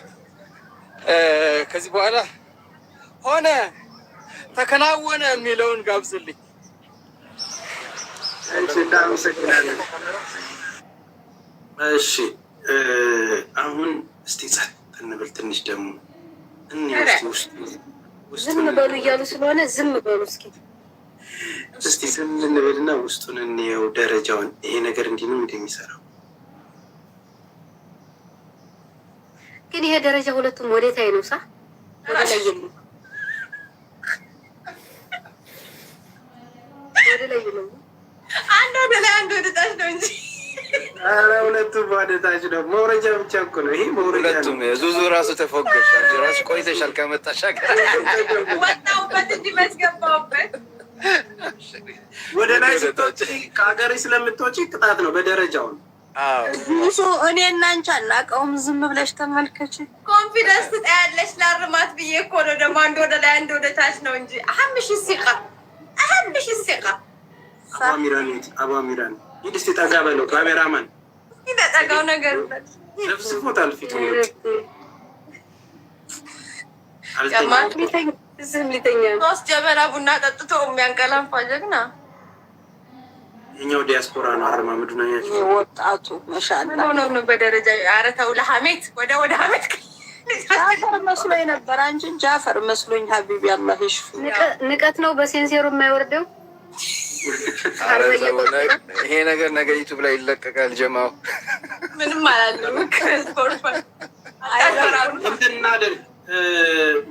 ከዚህ በኋላ ሆነ ተከናወነ የሚለውን ጋብዝልኝ። እሺ አሁን እስቲ ጸጥ እንበል ትንሽ። ደግሞ ዝም በሉ እያሉ ስለሆነ ዝም በሉ እስቲ ዝም እንበልና ውስጡን እንየው፣ ደረጃውን። ይሄ ነገር እንዲህ ነው እንደሚሰራው ግን ይሄ ደረጃ ሁለቱም ወዴት አይ ነው ሳ ወደ ላይ የለም፣ ወደ ላይ የለም። አንድ ወደ ላይ አንድ ወደ ታች ነው እንጂ። ኧረ ሁለቱም ወደ ታች ነው። መውረጃ ብቻ እኮ ነው ይሄ መውረጃ። ሁለቱም ዙዙ ራሱ ተፎገሻል። ራሱ ቆይተሻል ከመጣሽ ወጣሁበት እንጂ መስገባሁበት። ወደ ላይ ስትወጪ ከሀገርሽ ስለምትወጪ ቅጣት ነው በደረጃው ነው። እሱ እኔ እና አንቺ አናውቀውም። ዝም ብለሽ ተመልከች። ኮንፊደንስ ትጠያለሽ። ላርማት ብዬ እኮ ነው ደግሞ አንድ ወደ ላይ አንድ ወደ ታች ነው እንጂ። አህምሽ ሲቃ አባሚራን ሂድ እስኪ ጠጋ በለው ካሜራማን። ጠጋው ነገር ነፍስ ፎታል ፊቱ ሶስት ጀበና ቡና ጠጥቶ የሚያንቀላፋ ጀግና የኛው ዲያስፖራ ነው። አረማመዱ ነው ያለው ወጣቱ መሻላ ነው በደረጃ። ኧረ ተው ለሐሜት ወደ ሐሜት ጃፈር መስሎኝ ነበር። አንቺን ጃፈር መስሎኝ። ሀቢቢ አላህ ይሽፍ። ንቀት ነው በሴንሴሩ የማይወርደው። ይሄ ነገር ነገ ዩቱብ ላይ ይለቀቃል። ጀማው ምንም አላለም። እንትናደርግ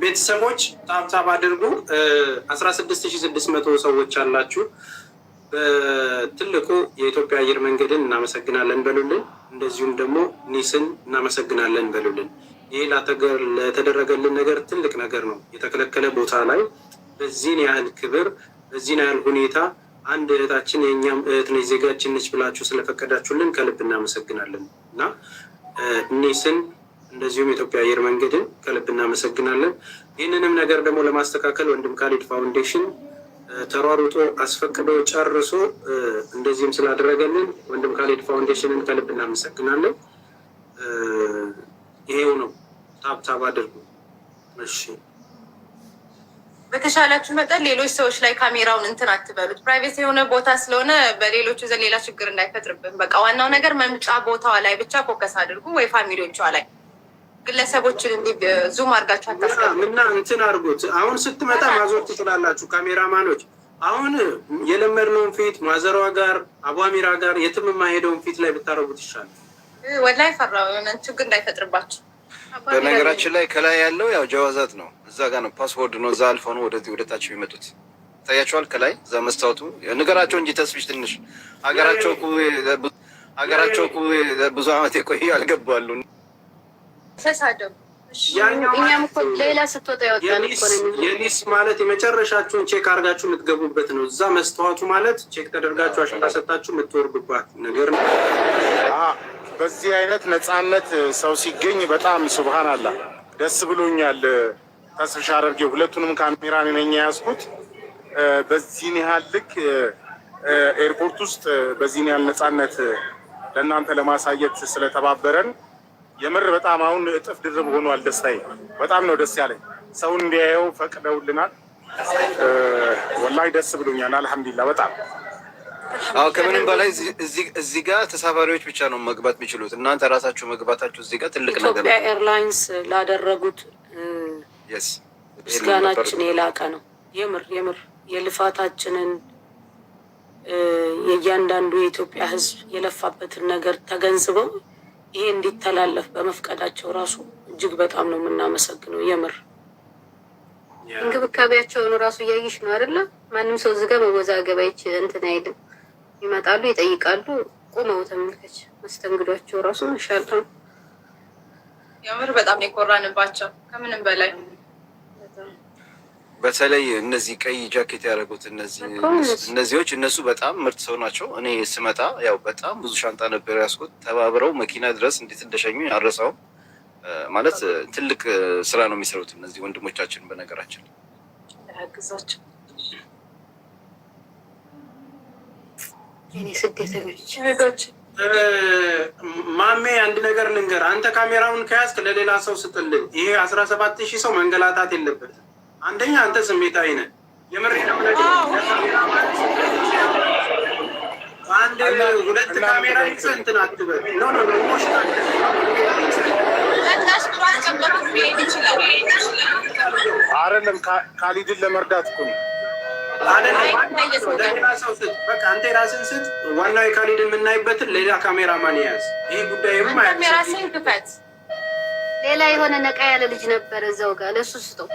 ቤተሰቦች ታብታብ አድርጉ። 16600 ሰዎች አላችሁ። በትልቁ የኢትዮጵያ አየር መንገድን እናመሰግናለን በሉልን። እንደዚሁም ደግሞ ኒስን እናመሰግናለን በሉልን። ይህ ለተደረገልን ነገር ትልቅ ነገር ነው። የተከለከለ ቦታ ላይ በዚህን ያህል ክብር፣ በዚህን ያህል ሁኔታ አንድ እህታችን የእኛም እህት ነች ዜጋችን ነች ብላችሁ ስለፈቀዳችሁልን ከልብ እናመሰግናለን እና ኒስን እንደዚሁም የኢትዮጵያ አየር መንገድን ከልብ እናመሰግናለን። ይህንንም ነገር ደግሞ ለማስተካከል ወንድም ካሊድ ፋውንዴሽን ተሯሩጦ አስፈቅዶ ጨርሶ እንደዚህም ስላደረገልን ወንድም ካሊድ ፋውንዴሽንን ከልብ እናመሰግናለን። ይሄው ነው ታብታብ አድርጉ። እሺ በተሻላችሁ መጠን ሌሎች ሰዎች ላይ ካሜራውን እንትን አትበሉት። ፕራይቬት የሆነ ቦታ ስለሆነ በሌሎቹ ዘንድ ሌላ ችግር እንዳይፈጥርብን። በቃ ዋናው ነገር መምጫ ቦታዋ ላይ ብቻ ፎከስ አድርጉ፣ ወይ ፋሚሊዎቿ ላይ። ግለሰቦችን ዙም አድርጋችሁ አታስገቡ እና እንትን አድርጉት። አሁን ስትመጣ ማዞር ትችላላችሁ ካሜራማኖች። አሁን የለመድነውን ፊት ማዘሯ ጋር አቧሚራ ጋር የትም የማይሄደውን ፊት ላይ ብታረጉት ይሻላል። ወላሂ ፈራው የሆነ ችግር እንዳይፈጥርባችሁ። በነገራችን ላይ ከላይ ያለው ያው ጀዋዛት ነው። እዛ ጋር ነው ፓስፖርት ነው። እዛ አልፈው ነው ወደዚህ ወደታች የሚመጡት። ታያቸዋል። ከላይ እዛ መስታወቱ ንገራቸው እንጂ ተስፍሽ ትንሽ ሀገራቸው እኮ ብዙ ዓመት የቆዩ አልገባሉ። ተሳደቡ። እኛም እኮ ሌላ ስትወጣ ያወጣን እኮ ነው። የሊስ ማለት የመጨረሻችሁን ቼክ አድርጋችሁ የምትገቡበት ነው። እዛ መስተዋቱ ማለት ቼክ ተደርጋችሁ አሻራ ሰጣችሁ የምትወርዱባት ነገር ነው። በዚህ አይነት ነፃነት ሰው ሲገኝ በጣም ሱብሃን አላህ ደስ ብሎኛል። ተስፍሽ አደርጌ ሁለቱንም ካሜራ ነኝ የያዝኩት። በዚህን ያህል ልክ ኤርፖርት ውስጥ በዚህን ያህል ነፃነት ለእናንተ ለማሳየት ስለተባበረን የምር በጣም አሁን እጥፍ ድርብ ሆኗል ደስታዬ። በጣም ነው ደስ ያለኝ። ሰውን እንዲያየው ፈቅደውልናል። ወላሂ ደስ ብሎኛል። አልሐምዱሊላህ በጣም አዎ። ከምንም በላይ እዚህ ጋር ተሳፋሪዎች ብቻ ነው መግባት የሚችሉት። እናንተ ራሳችሁ መግባታችሁ እዚህ ጋር ትልቅ ነገር ነው። ኢትዮጵያ ኤርላይንስ ላደረጉት ምስጋናችን የላቀ ነው። የምር የልፋታችንን የእያንዳንዱ የኢትዮጵያ ሕዝብ የለፋበትን ነገር ተገንዝበው ይሄ እንዲተላለፍ በመፍቀዳቸው ራሱ እጅግ በጣም ነው የምናመሰግነው። የምር እንክብካቤያቸውን ራሱ እያየሽ ነው አይደለ? ማንም ሰው እዚህ ጋር መወዛገብ እንትን አይልም። ይመጣሉ፣ ይጠይቃሉ። ቁመው ተመልከች። መስተንግዷቸው ራሱ ማሻአላ ነው። የምር በጣም የኮራንባቸው ከምንም በላይ። በተለይ እነዚህ ቀይ ጃኬት ያደረጉት እነዚዎች እነሱ በጣም ምርጥ ሰው ናቸው። እኔ ስመጣ ያው በጣም ብዙ ሻንጣ ነበር ያስኩት። ተባብረው መኪና ድረስ እንዴት እንደሸኙ አልረሳውም። ማለት ትልቅ ስራ ነው የሚሰሩት እነዚህ ወንድሞቻችን። በነገራችን ያግዛቸው የኔ ስደተኞች ሄዶች። ማሜ አንድ ነገር ልንገር፣ አንተ ካሜራውን ከያዝክ ለሌላ ሰው ስጥልን። ይሄ 17,000 ሰው መንገላታት የለበትም። አንደኛ አንተ ስሜታዊ ነህ። የምሬ ነው። አንድ ሁለት ካሜራ ይዘህ እንትን አትበል። ኖ አይደለም ካሊድን ለመርዳት እኮ ነው። ለሌላ ሰው ስጥ። በቃ አንተ የራስን ስጥ። ዋናው የካሊድን የምናይበትን ሌላ ካሜራማን ያዝ። ይሄ ጉዳይ ራስን ክፈት። ሌላ የሆነ ነቃ ያለ ልጅ ነበረ እዛው ጋር፣ ለሱ ስጠው።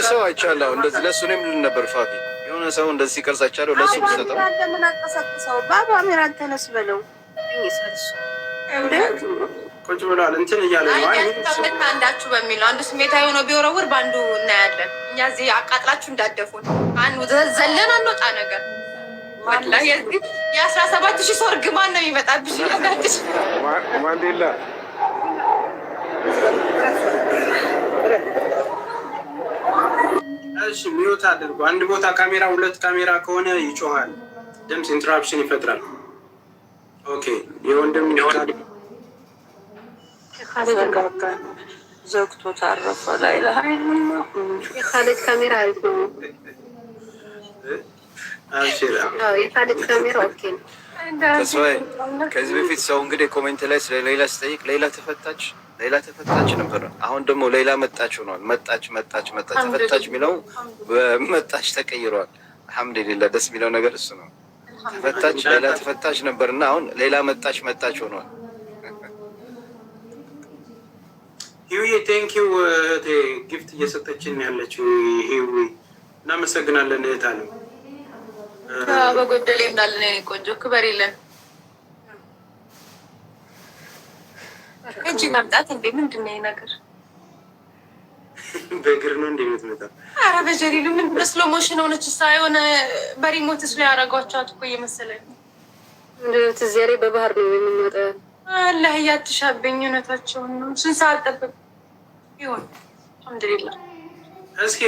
ሰው አይቻለሁ እንደዚህ። ለሱ እኔም ልል ነበር ፋፊ፣ የሆነ ሰው እንደዚህ ሲቀርጽ አይቻለሁ። ለሱ ብሰጠው ምን አቀሰቅሰው በካሜራን ተነስ በለው። ቁጭ ብለዋል እንትን እያለ ነው። አንዳችሁ በሚል ነው። አንዱ ስሜታዊ ሆኖ ቢወረውር በአንዱ እናያለን። እኛ እዚህ አቃጥላችሁ እንዳደፉን ዘለን አንወጣ ነገር የ17,000 ሰው እርግማን ነው የሚመጣብሽ። ማንዴላ እሺ ሚውት አድርጎ አንድ ቦታ ካሜራ ሁለት ካሜራ ከሆነ ይጮሃል፣ ድምፅ ኢንትራፕሽን ይፈጥራል። ኦኬ የወንድም ዘግቶ ታረፈ ላይ የካሌድ ካሜራ አሪፍ ነው። የካሌድ ካሜራ ኦኬ ነው። ተስፋዬ ከዚህ በፊት ሰው እንግዲህ ኮሜንት ላይ ስለ ሌላ ስጠይቅ ሌላ ተፈታች ነበር። አሁን ደግሞ ሌላ መጣች ሆኗል። መጣች ተፈታች የሚለው በመጣች ተቀይሯል። አልሐምዱሊላህ ደስ የሚለው ነገር እሱ ነው። ተፈታች ሌላ ተፈታች ነበር እና አሁን ሌላ መጣች ሆኗል። ሂዊ ቴንኪው ጊፍት እየሰጠችን ያለችው ሂዊ እናመሰግናለን። እህት አለ በጎደል ይምናለን። ቆንጆ ክበር የለን እጅ መምጣት እንዴ ምንድን ነው ነገር? በእግር ነው እንዴ የምትመጣው? ኧረ በጀሪሉ ምን በስሎ ሞሽን ሆነች ሳ የሆነ በሪሞት ስሎ ያደረጓቸዋት እኮ እየመሰለኝ ትዝ ያለኝ በባህር ነው የሚመጣው። አላህ እያትሻብኝ እውነታቸውን ነው። ስንት ሰዓት ጠብቅ ይሆን? አልሐምዱሊላህ። እስኪ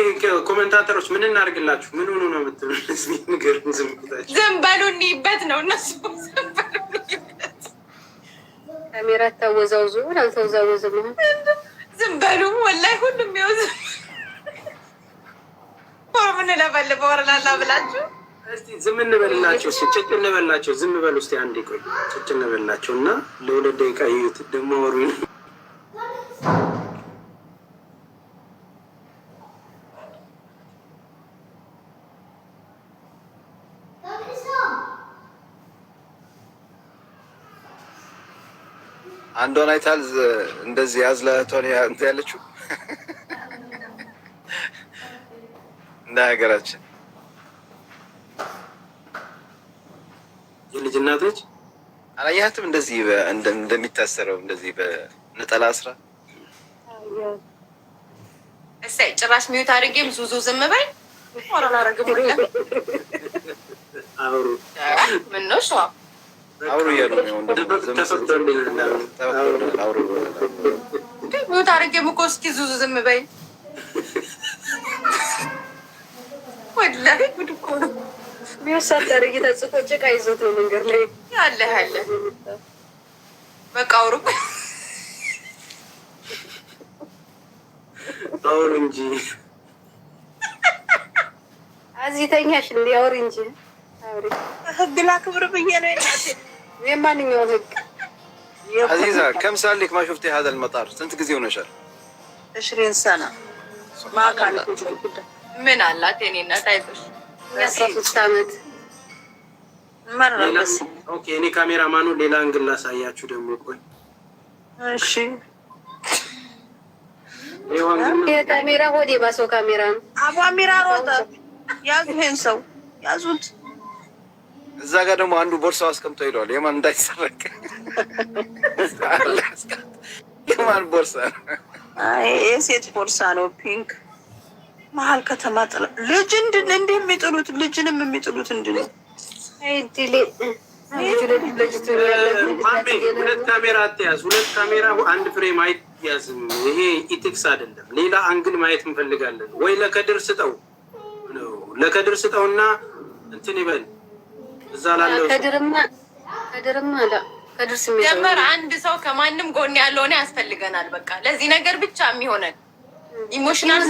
ኮሜንታተሮች ምን እናድርግላችሁ? ምን ሆኖ ነው የምትሉ? እስኪ ንገሩን። ዝም ብላችሁ ዝም በሉ እንይበት ነው እነሱ። ዝም በሉ እንይበት። ካሜራ ታወዛውዙ አልተወዛወዘም። ዝም በሉ ወላሂ ሁሉም ይወዝ ምን ለበልበ ወረላላ ብላችሁ እስቲ ዝም እንበልላቸው፣ ጭጭ እንበልላቸው። ዝም በሉ እስቲ አንዴ ቆይ፣ ጭጭ እንበልላቸው እና ለሁለት ደቂቃ ይዩት። ደግሞ ወሩኝ አንዷን አይታል እንደዚህ ያዝላቷን እንትን ያለችው እንደ ሀገራችን የልጅ እናት ነች። አላየሃትም? እንደዚህ እንደሚታሰረው እንደዚህ በነጠላ አስራ እሰይ ጭራሽ ሚዩት አድርጌም ዙዙ ዝም በይ ወራላ አረግም አውሩ ምን ነው ሸዋ አውሩ እያሉ ነው ሚዩት አድርጌም እኮ እስኪ ዙዙ ዝም በይ ወላሂ ጉድ እኮ ነው። ሚወሳት ታረጊ ተጽፎ ጭቃ ይዞት ነው መንገድ ላይ ያለ በቃ አውሩ አውሩ እንጂ አዚተኛሽ እንዴ አውሪ እንጂ አውሪ። ህግ ላክብር ብዬ ነው እናቴ። የማንኛው ህግ አዚዛ ከም ሳልክ ما شفتي هذا المطار ስንት ጊዜ ሆነሻል? 20 سنة ما كان ምን አላት የኔ እናት አይዞሽ 13 ዓመት መረበስ። ኦኬ እኔ ካሜራማኑ ሌላ አንግል ላሳያችሁ ደግሞ ቆይ። እሺ የካሜራ ሆዴ ባሰው ካሜራ ነው። አቡ አሚራ ሮጠ። ያዙ ይሄን ሰው ያዙት። እዛ ጋር ደግሞ አንዱ ቦርሳው አስቀምጦ ሄዷል። የማን እንዳይሰረቅ የማን ቦርሳ? አይ የሴት ቦርሳ ነው ፒንክ። መሀል ከተማ ጥላ ልጅ እንደ የሚጥሉት ልጅንም የሚጥሉት እንድነው። አይ ዲሌ ሁለት ካሜራ አትያዝ። ሁለት ካሜራ አንድ ፍሬም አይያዝም። ይሄ ኢቲክስ አይደለም። ሌላ አንግል ማየት እንፈልጋለን። ወይ ለከድር ስጠው ለከድር ስጠውና እንትን ይበል እዛ ላለው ከድርማ አላ ከድር ስሜት ጀመር። አንድ ሰው ከማንም ጎን ያለውን ያስፈልገናል። በቃ ለዚህ ነገር ብቻ የሚሆነን ኢሞሽናል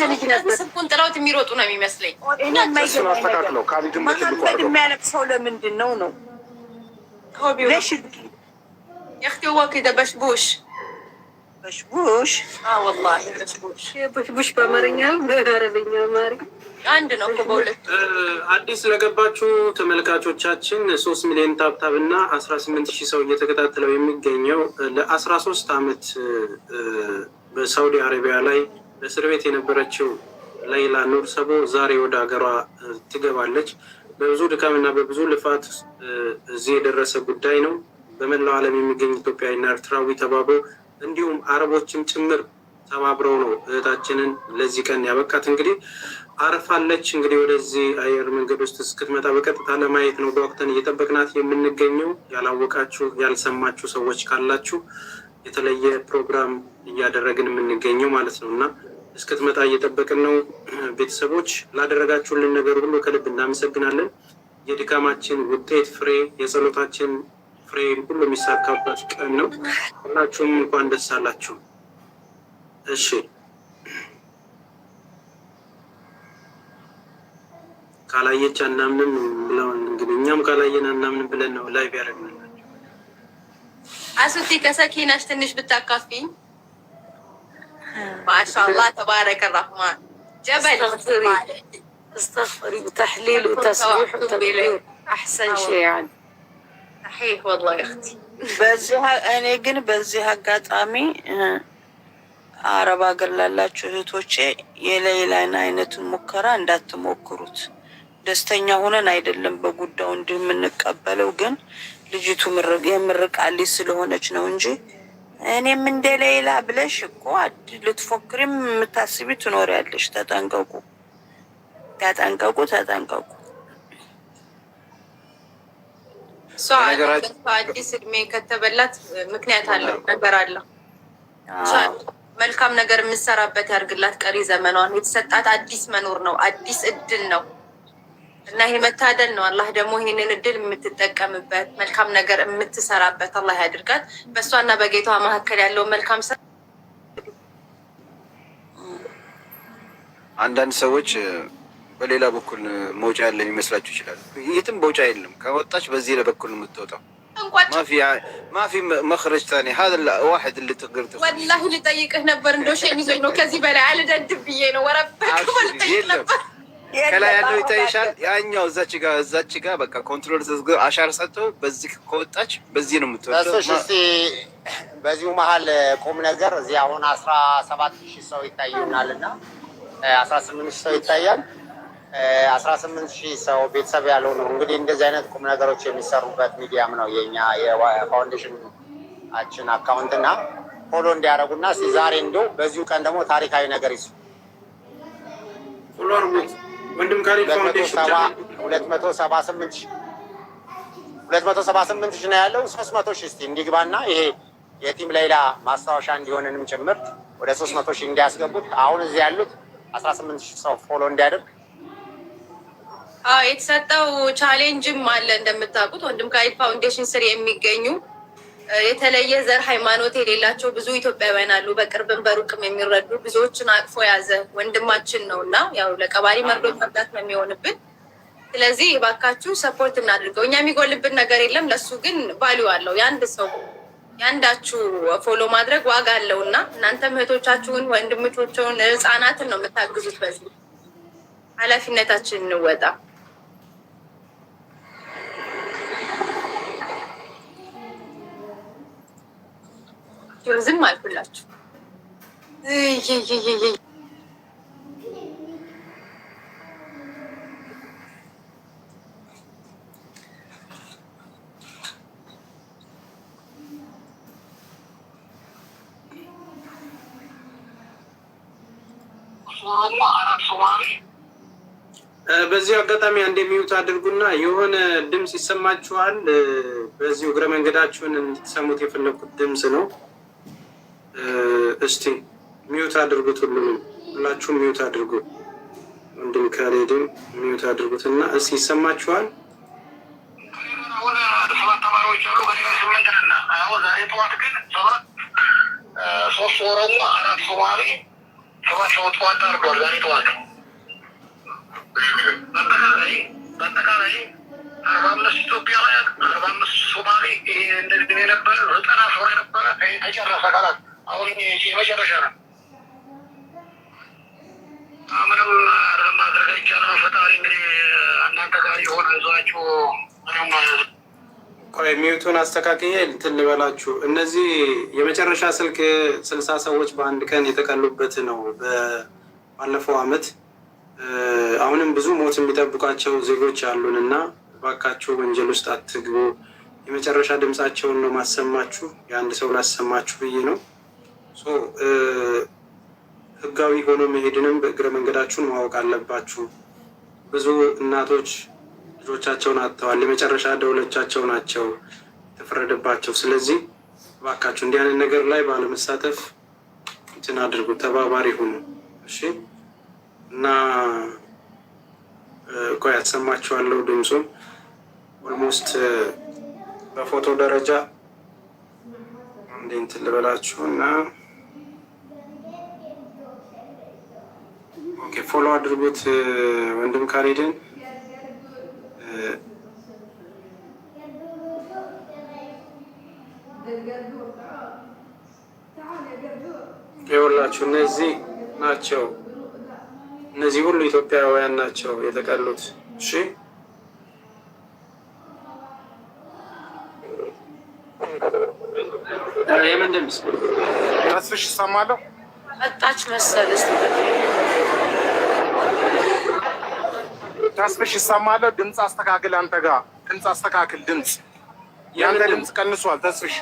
ስልኩን ጥለውት የሚሮጡ ነው የሚመስለኝ። መሀመድ የሚያለቅሰው ለምንድን ነው ነው يختي هو كده بشبوش በሽቡሽ والله بشبوش ቡሽ በአማርኛ በአረብኛ ማሪ አንድ ነው እኮ በሁለት። አዲስ ለገባችሁ ተመልካቾቻችን 3 ሚሊዮን ታብታብ እና 18,000 ሰው እየተከታተለው የሚገኘው ለ13 ዓመት በሳውዲ አረቢያ ላይ በእስር ቤት የነበረችው ላይላ ኑር ሰቦ ዛሬ ወደ ሀገሯ ትገባለች። በብዙ ድካምና በብዙ ልፋት እዚህ የደረሰ ጉዳይ ነው። በመላው ዓለም የሚገኝ ኢትዮጵያዊና ኤርትራዊ ተባብሮ እንዲሁም አረቦችም ጭምር ተባብረው ነው እህታችንን ለዚህ ቀን ያበቃት። እንግዲህ አርፋለች። እንግዲህ ወደዚህ አየር መንገድ ውስጥ እስክትመጣ በቀጥታ ለማየት ነው ጓጉተን እየጠበቅናት የምንገኘው። ያላወቃችሁ ያልሰማችሁ ሰዎች ካላችሁ የተለየ ፕሮግራም እያደረግን የምንገኘው ማለት ነው እና እስክትመጣ እየጠበቅን ነው። ቤተሰቦች ላደረጋችሁልን ነገር ሁሉ ከልብ እናመሰግናለን። የድካማችን ውጤት ፍሬ፣ የጸሎታችን ፍሬ ሁሉ የሚሳካበት ቀን ነው። ሁላችሁም እንኳን ደስ አላችሁ። እሺ ካላየች አናምንም ብለውን እንግዲህ እኛም ካላየን አናምንም ብለን ነው ላይቭ ያደረግንላችሁ። አሱቲ ከሰኪናሽ ትንሽ ብታካፊኝ ማሻአላህ ተባረከ ረህማን ጀበል استغفري وتحليل وتسبيح وتكبير احسن شيء يعني صحيح والله يا اختي። እኔ ግን በዚህ አጋጣሚ አረብ ሀገር ላላችሁ እህቶቼ የሌላን አይነቱን ሙከራ እንዳትሞክሩት። ደስተኛ ሆነን አይደለም በጉዳዩ እንደምንቀበለው፣ ግን ልጅቱ የምርቃልኝ ስለሆነች ነው እንጂ እኔም እንደ ሌላ ብለሽ እኮ ልትፎክሪም የምታስቢ ትኖሪያለሽ። ተጠንቀቁ፣ ተጠንቀቁ፣ ተጠንቀቁ። እሷ አዲስ እድሜ ከተበላት ምክንያት አለው፣ ነገር አለው። መልካም ነገር የምትሰራበት ያርግላት። ቀሪ ዘመኗን የተሰጣት አዲስ መኖር ነው፣ አዲስ እድል ነው እና ይሄ መታደል ነው። አላህ ደግሞ ይህንን እድል የምትጠቀምበት መልካም ነገር የምትሰራበት አላህ ያድርጋት። በእሷና በጌቷ መካከል ያለውን መልካም ስራ አንዳንድ ሰዎች በሌላ በኩል መውጫ ያለን ይመስላችሁ ይችላል። የትም መውጫ የለም። ከወጣች በዚህ በኩል የምትወጣው ማፊ መክረጅ ታኒ ሀ ዋሕድ اللي تقدر ወላሂ ልጠይቅህ ነበር እንደው ሸሚዞኝ ነው ከዚህ በላይ አልደድብ ብዬ ነው ወረበክ ልጠይቅ ነበር። ከላይ ያለው ይታይሻል። ያኛው እዛች ጋ በቃ ኮንትሮል ተዝጎ አሻር ሰጥተው በዚህ ከወጣች በዚህ ነው የምትወጣው። እስቲ በዚሁ መሀል ቁም ነገር እዚህ አሁን 17,000 ሰው ይታዩናልና 18,000 ሰው ይታያል። 18,000 ሰው ቤተሰብ ያለው ነው። እንግዲህ እንደዚህ አይነት ቁም ነገሮች የሚሰሩበት ሚዲያም ነው የኛ የፋውንዴሽናችን አካውንት እና ፎሎ እንዲያደርጉና እስቲ ዛሬ እንደው በዚሁ ቀን ደግሞ ታሪካዊ ነገር ይሱ ፎሎ አርጉት። ወንድም ካሪ ፋውንዴሽን 278,000 ነው ያለው። 300,000 እስቲ እንዲግባና ይሄ የቲም ሌላ ማስታወሻ እንዲሆንንም ጭምር ወደ 300,000 እንዲያስገቡት አሁን እዚህ ያሉት 18,000 ሰው ፎሎ እንዲያደርግ የተሰጠው ቻሌንጅም አለ። እንደምታውቁት ወንድም ካሊድ ፋውንዴሽን ስር የሚገኙ የተለየ ዘር ሃይማኖት የሌላቸው ብዙ ኢትዮጵያውያን አሉ። በቅርብም በሩቅም የሚረዱ ብዙዎችን አቅፎ የያዘ ወንድማችን ነው እና ያው ለቀባሪ መርዶ መርዳት ነው የሚሆንብን። ስለዚህ እባካችሁ ሰፖርት እናድርገው። እኛ የሚጎልብን ነገር የለም፣ ለሱ ግን ቫሊዩ አለው። የአንድ ሰው የአንዳችሁ ፎሎ ማድረግ ዋጋ አለው እና እናንተም እህቶቻችሁን፣ ወንድሞቻችሁን፣ ህፃናትን ነው የምታግዙት። በዚህ ኃላፊነታችን እንወጣ። ዝም አልኩላችሁ። በዚሁ አጋጣሚ አንድ የሚዩት አድርጉና የሆነ ድምፅ ይሰማችኋል። በዚሁ እግረ መንገዳችሁን እንድትሰሙት የፈለኩት ድምፅ ነው። እስቲ ሚዩት አድርጉት። ሁላችሁም ሚዩት አድርጉ። ወንድም ካሌድም ሚዩት አድርጉት እና እስቲ ይሰማችኋል? ተማሪዎች አሉ ዛሬ ጠዋት ግን 3 ኦሮሞ 4 ሶማሌ 7 ሰው ጠዋት አድርጓል። ዛሬ ጠዋት በአጠቃላይ 45 ኢትዮጵያውያን 45 ሶማሌ እንደዚህ የነበረ 90 ሰው የነበረ ተጨረሰ። ካላት አሁን የመጨረሻ ነው። ምንም ማድረግ አይቻልም። ፈጣሪ እንግዲህ እናንተ ጋር የሆነ እዛችሁ ምንም ቆይ ሚዩቱን አስተካክዬ እንትን ልበላችሁ። እነዚህ የመጨረሻ ስልክ 60 ሰዎች በአንድ ቀን የተቀሉበት ነው ባለፈው አመት። አሁንም ብዙ ሞት የሚጠብቃቸው ዜጎች አሉን እና እባካችሁ ወንጀል ውስጥ አትግቡ። የመጨረሻ ድምፃቸውን ነው ማሰማችሁ። የአንድ ሰው ላሰማችሁ ብዬ ነው። ህጋዊ ሆኖ መሄድንም በእግረ መንገዳችሁን ማወቅ አለባችሁ። ብዙ እናቶች ልጆቻቸውን አጥተዋል። የመጨረሻ ደውሎቻቸው ናቸው የተፈረደባቸው። ስለዚህ እባካችሁ እንዲህ አይነት ነገር ላይ ባለመሳተፍ እንትን አድርጉ፣ ተባባሪ ሁኑ። እሺ። እና ቆይ ያሰማችኋለሁ ድምፁን። ኦልሞስት በፎቶ ደረጃ እንደ እንትን ልበላችሁ እና ኦኬ፣ ፎሎ አድርጉት ወንድም ካሌድን። ይኸውላችሁ እነዚህ ናቸው። እነዚህ ሁሉ ኢትዮጵያውያን ናቸው የተቀሉት። እሺ የምን ድምፅ ተስፍሽ ይሰማለሁ? መጣች መሰል ተስፍሽ ይሰማለሁ? ድምፅ አስተካክል። አንተ ጋር ድምፅ አስተካክል። ድምፅ ያንተ ድምፅ ቀንሷል ተስፍሽ።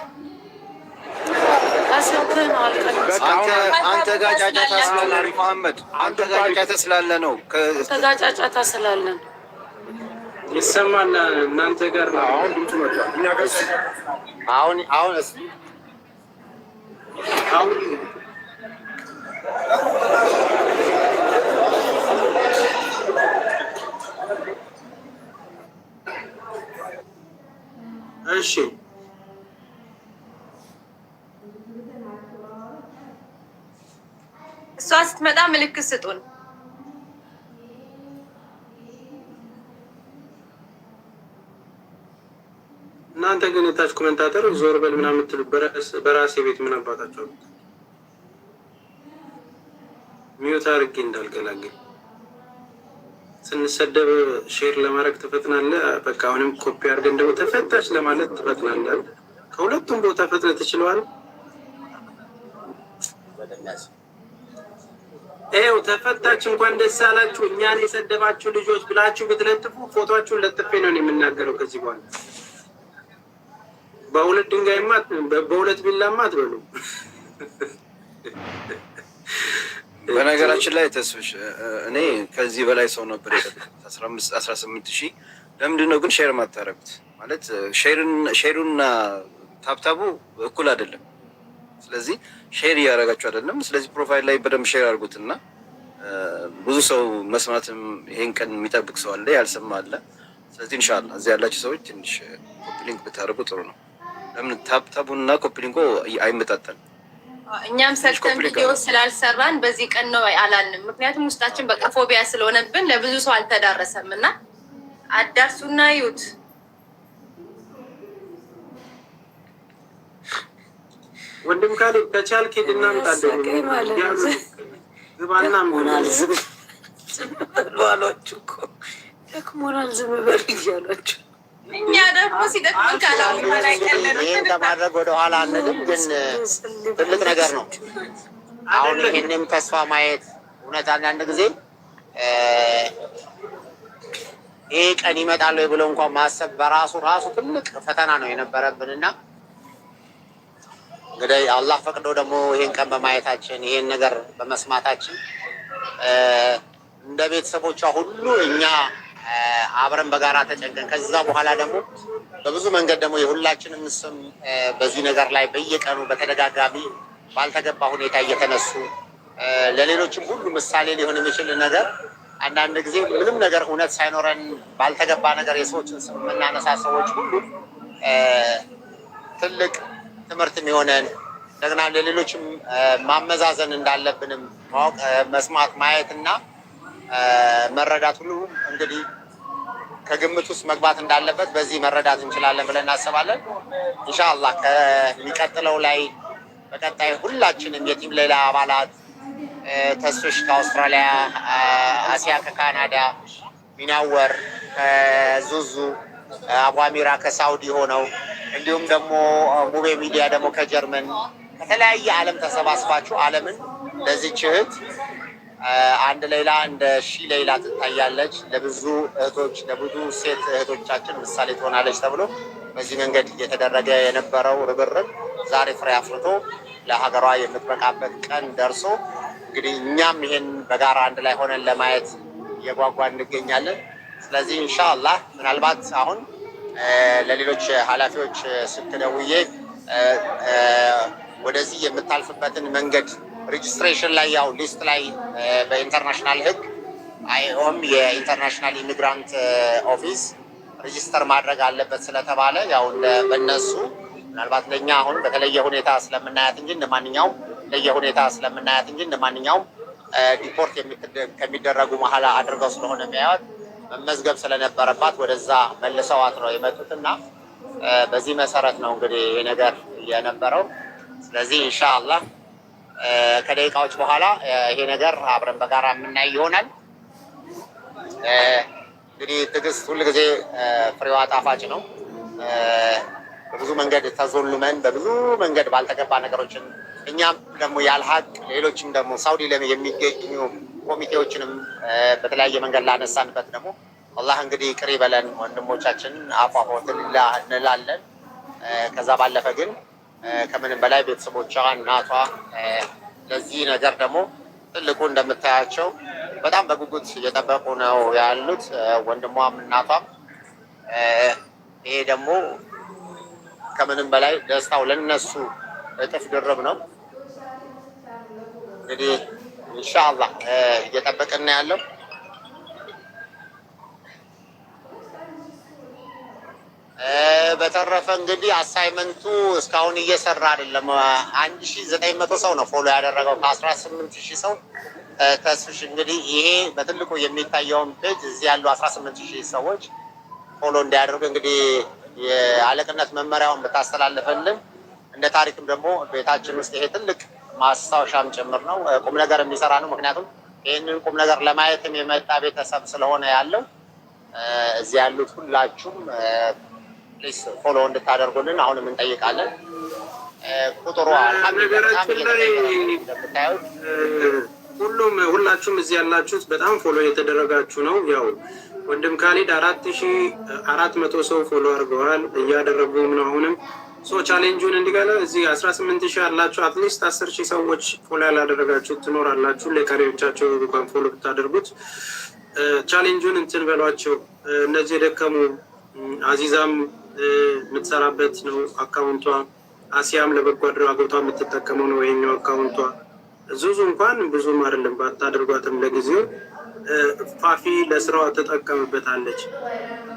አንተ ጋር ጫጫታ ስላለ መሐመድ፣ አንተ ጋር ጫጫታ ስላለ ነው። ጫጫታ ስላለ ነው ይሰማል። እናንተ ጋር አሁን ድምፁ መጥቷል። እኛ ጋር አሁን እሺ እሷ ስትመጣ ምልክት ስጡን። እናንተ ግን የታች ኮሜንታተር ዞር በል ምናምን የምትሉ በራሴ ቤት ምን አባታቸው ሚዩት አድርጌ እንዳልገላገል ስንሰደብ ሼር ለማድረግ ትፈጥናለህ። በቃ አሁንም ኮፒ አድርገን ደግሞ ተፈታች ለማለት ትፈጥናለህ። ከሁለቱም ቦታ ፈጥነህ ትችለዋል። ይኸው ተፈታች እንኳን ደስ አላችሁ እኛን የሰደባችሁ ልጆች ብላችሁ ብትለጥፉ ፎቶችሁን ለጥፌ ነው የምናገረው። ከዚህ በኋላ በሁለት ድንጋይማ በሁለት ቢላማ አትበሉ። በነገራችን ላይ ተስፍሽ እኔ ከዚህ በላይ ሰው ነበር የጠበቁት 18 ሺህ። ለምንድን ነው ግን ሼር ማታረጉት? ማለት ሼሩና ታብታቡ እኩል አይደለም። ስለዚህ ሼር እያደረጋችሁ አይደለም። ስለዚህ ፕሮፋይል ላይ በደንብ ሼር አድርጉትና ብዙ ሰው መስማትም ይሄን ቀን የሚጠብቅ ሰው አለ፣ ያልሰማ አለ። ስለዚህ ኢንሻአላህ እዚህ ያላችሁ ሰዎች ትንሽ ኮፒ ሊንክ ብታደርጉ ጥሩ ነው። ለምን ታብታቡና ኮፒ ሊንኩ አይመጣጠንም። እኛም ሰርተን ቪዲዮ ስላልሰራን በዚህ ቀን ነው አላልንም። ምክንያቱም ውስጣችን በቃ ፎቢያ ስለሆነብን ለብዙ ሰው አልተዳረሰም እና አዳርሱና ይዩት። ወንድም ካለ ከቻልክ ሄድና ምጣደው ግባና ሞናል ዝም ብሏላችሁ እኮ ደክሞናል ዝም በል እያሏችሁ እኛ ደግሞ ሲደክመን ካላሉ ይህን ከማድረግ ወደኋላ አንልም፣ ግን ትልቅ ነገር ነው። አሁን ይህንም ተስፋ ማየት እውነት አንዳንድ ጊዜ ይሄ ቀን ይመጣል ብሎ እንኳን ማሰብ በራሱ ትልቅ ፈተና ነው የነበረብንና እንግዲህ አላህ ፈቅዶ ደግሞ ይሄን ቀን በማየታችን ይሄን ነገር በመስማታችን እንደ ቤተሰቦቿ ሁሉ እኛ አብረን በጋራ ተጨንቀን ከዛ በኋላ ደግሞ በብዙ መንገድ ደግሞ የሁላችንም ስም በዚህ ነገር ላይ በየቀኑ በተደጋጋሚ ባልተገባ ሁኔታ እየተነሱ ለሌሎችም ሁሉ ምሳሌ ሊሆን የሚችል ነገር አንዳንድ ጊዜ ምንም ነገር እውነት ሳይኖረን ባልተገባ ነገር የሰዎችን ስም የምናነሳ ሰዎች ሁሉ ትልቅ ትምህርት የሚሆነን እንደገና ለሌሎችም ማመዛዘን እንዳለብንም ማወቅ መስማት ማየት እና መረዳት ሁሉ እንግዲህ ከግምት ውስጥ መግባት እንዳለበት በዚህ መረዳት እንችላለን ብለን እናስባለን። ኢንሻአላህ ከሚቀጥለው ላይ በቀጣይ ሁላችንም የቲም ሌላ አባላት ተስፍሽ ከአውስትራሊያ፣ አሲያ ከካናዳ፣ ሚናወር ከዙዙ፣ አቧሚራ ከሳውዲ ሆነው እንዲሁም ደግሞ ሙቤ ሚዲያ ደግሞ ከጀርመን ከተለያየ ዓለም ተሰባስባችሁ ዓለምን ለዚህች እህት አንድ ሌላ እንደ ሌላ ትታያለች፣ ለብዙ እህቶች ለብዙ ሴት እህቶቻችን ምሳሌ ትሆናለች ተብሎ በዚህ መንገድ እየተደረገ የነበረው ርብርብ ዛሬ ፍሬ አፍርቶ ለሀገሯ የምትበቃበት ቀን ደርሶ እንግዲህ እኛም ይሄን በጋራ አንድ ላይ ሆነን ለማየት እየጓጓ እንገኛለን። ስለዚህ ኢንሻአላህ ምናልባት አሁን ለሌሎች ኃላፊዎች ስትደውዬ ወደዚህ የምታልፍበትን መንገድ ሬጅስትሬሽን ላይ ያው ሊስት ላይ በኢንተርናሽናል ሕግ አይኦም የኢንተርናሽናል ኢሚግራንት ኦፊስ ሬጅስተር ማድረግ አለበት ስለተባለ ያው በእነሱ ምናልባት ለእኛ አሁን በተለየ ሁኔታ ስለምናያት እንጂ እንደማንኛውም ለየ ሁኔታ ስለምናያት እንጂ እንደማንኛውም ዲፖርት ከሚደረጉ መሀል አድርገው ስለሆነ የሚያዩት መመዝገብ ስለነበረባት ወደዛ መልሰዋት ነው የመጡትና በዚህ መሰረት ነው እንግዲህ ይሄ ነገር የነበረው። ስለዚህ ኢንሻአላህ ከደቂቃዎች በኋላ ይሄ ነገር አብረን በጋራ የምናይ ይሆናል። እንግዲህ ትዕግስት ሁልጊዜ ፍሬዋ ጣፋጭ ነው። በብዙ መንገድ ተዞልመን በብዙ መንገድ ባልተገባ ነገሮችን እኛም ደግሞ ያልሀቅ ሌሎችም ደግሞ ሳውዲ የሚገኙ ኮሚቴዎችንም በተለያየ መንገድ ላነሳንበት ደግሞ አላህ እንግዲህ ቅሪ በለን ወንድሞቻችን አፏፎት እንላለን። ከዛ ባለፈ ግን ከምንም በላይ ቤተሰቦቿ እናቷ ለዚህ ነገር ደግሞ ትልቁ እንደምታያቸው በጣም በጉጉት እየጠበቁ ነው ያሉት ወንድሟም እናቷም። ይሄ ደግሞ ከምንም በላይ ደስታው ለነሱ እጥፍ ድርብ ነው። እንግዲህ ኢንሻአላህ እየጠበቅን ያለው በተረፈ እንግዲህ አሳይመንቱ እስካሁን እየሰራ አይደለም። 1900 ሰው ነው ፎሎ ያደረገው ከ18000 ሰው። ተስፍሽ እንግዲህ ይሄ በትልቁ የሚታየውን ፔጅ እዚህ ያሉ 18000 ሰዎች ፎሎ እንዲያደርጉ እንግዲህ የአለቅነት መመሪያውን ብታስተላልፈልን እንደ ታሪክም ደግሞ ቤታችን ውስጥ ይሄ ትልቅ ማስታወሻም ጭምር ነው። ቁም ነገር የሚሰራ ነው። ምክንያቱም ይህንን ቁም ነገር ለማየትም የመጣ ቤተሰብ ስለሆነ ያለው እዚህ ያሉት ሁላችሁም ፕሊስ ፎሎ እንድታደርጉልን አሁንም እንጠይቃለን። ቁጥሩ ነገራችን ላይ እንደምታዩት ሁላችሁም እዚህ ያላችሁት በጣም ፎሎ የተደረጋችሁ ነው። ያው ወንድም ካሊድ 4400 ሰው ፎሎ አድርገዋል፣ እያደረጉም ነው። አሁንም ቻሌንጁን እንዲገለ እዚህ 18000 ያላችሁ አትሊስት 10000 ሰዎች ፎሎ ያላደረጋችሁ ትኖራላችሁ። ለቀሪዎቻቸው እንኳን ፎሎ ብታደርጉት ቻሌንጁን እንትን በሏቸው። እነዚህ የደከሙ አዚዛም የምትሰራበት ነው አካውንቷ፣ አሲያም ለበጎ አድራጎቷ የምትጠቀመው ነው ይሄኛው አካውንቷ። ዙዙ እንኳን ብዙም አይደለም ባታደርጓትም ለጊዜው ፋፊ ለስራዋ ትጠቀምበታለች።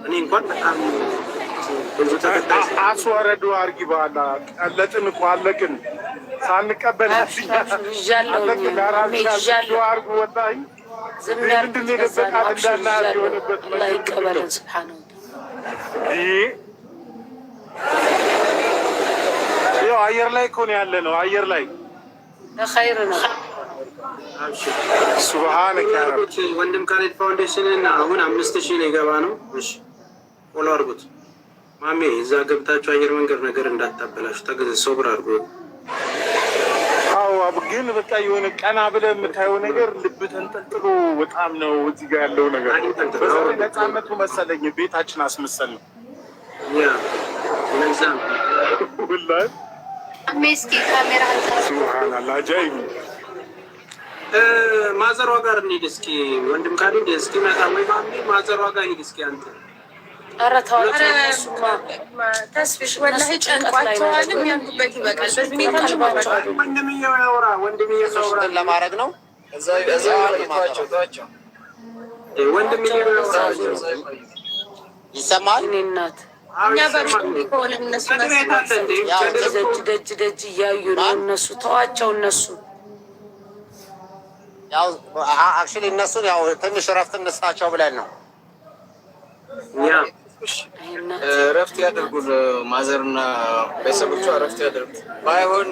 እኔ እንኳን በጣም ብዙ ተከታይ አስወረዱ አርጊ በኋላ ቀለጥን እኮ አለቅን ሳንቀበል አርጉ ወጣኝ ምንድን የደበቃት እንዳናያት የሆነበት ይቀበለን ስብሓን ያው አየር ላይ እኮ ነው ያለ ነው። አየር ላይ ለኸይር ነው። ሱብሃንከ ወንድም ካሊድ ፋውንዴሽንን አሁን 5000 ሊገባ ነው። እሺ ፎሎ አድርጉት። ማሜ እዛ ገብታችሁ አየር መንገድ ነገር እንዳታበላሹ ተገዘ ሶብር አድርጉ። አዎ ግን በቃ የሆነ ቀና ብለህ የምታየው ነገር ልብ ተንጠልጥሎ በጣም ነው እዚህ ጋር ያለው ነገር። ነፃነቱ መሰለኝ ቤታችን አስመሰል ነው። ያ ለዛም ወላሂ አሜስኪ ካሜራ ሱብሃንአላህ አጃይብ። ማዘሯ ጋር እንሂድ እስኪ ወንድም ካሊድ እስኪ መጣ ወይ ማሜ ማዘሯ ጋር እንሂድ እስኪ አንተ ኧረ ተዋቸው እሱማ ተስፍሽ ወላሂ ጨንቋቸዋልም ያሉበት ይበቃል። ወንድምየው ያውራ ወንድምየው ያውራ ለማድረግ ነው። ወንድምየው ያውራ ይሰማል። እኔ እናት እኛ በሩቅ ከሆነ እነሱ ደጅ እያዩ ነው እነሱ። ተዋቸው እነሱ ያው አክቹዋሊ እነሱን ያው ትንሽ እረፍት እንስጣቸው ብለን ነው። ያ እረፍት ያደርጉ ማዘርና ቤተሰቦቿ እረፍት ያደርጉ። ባይሆን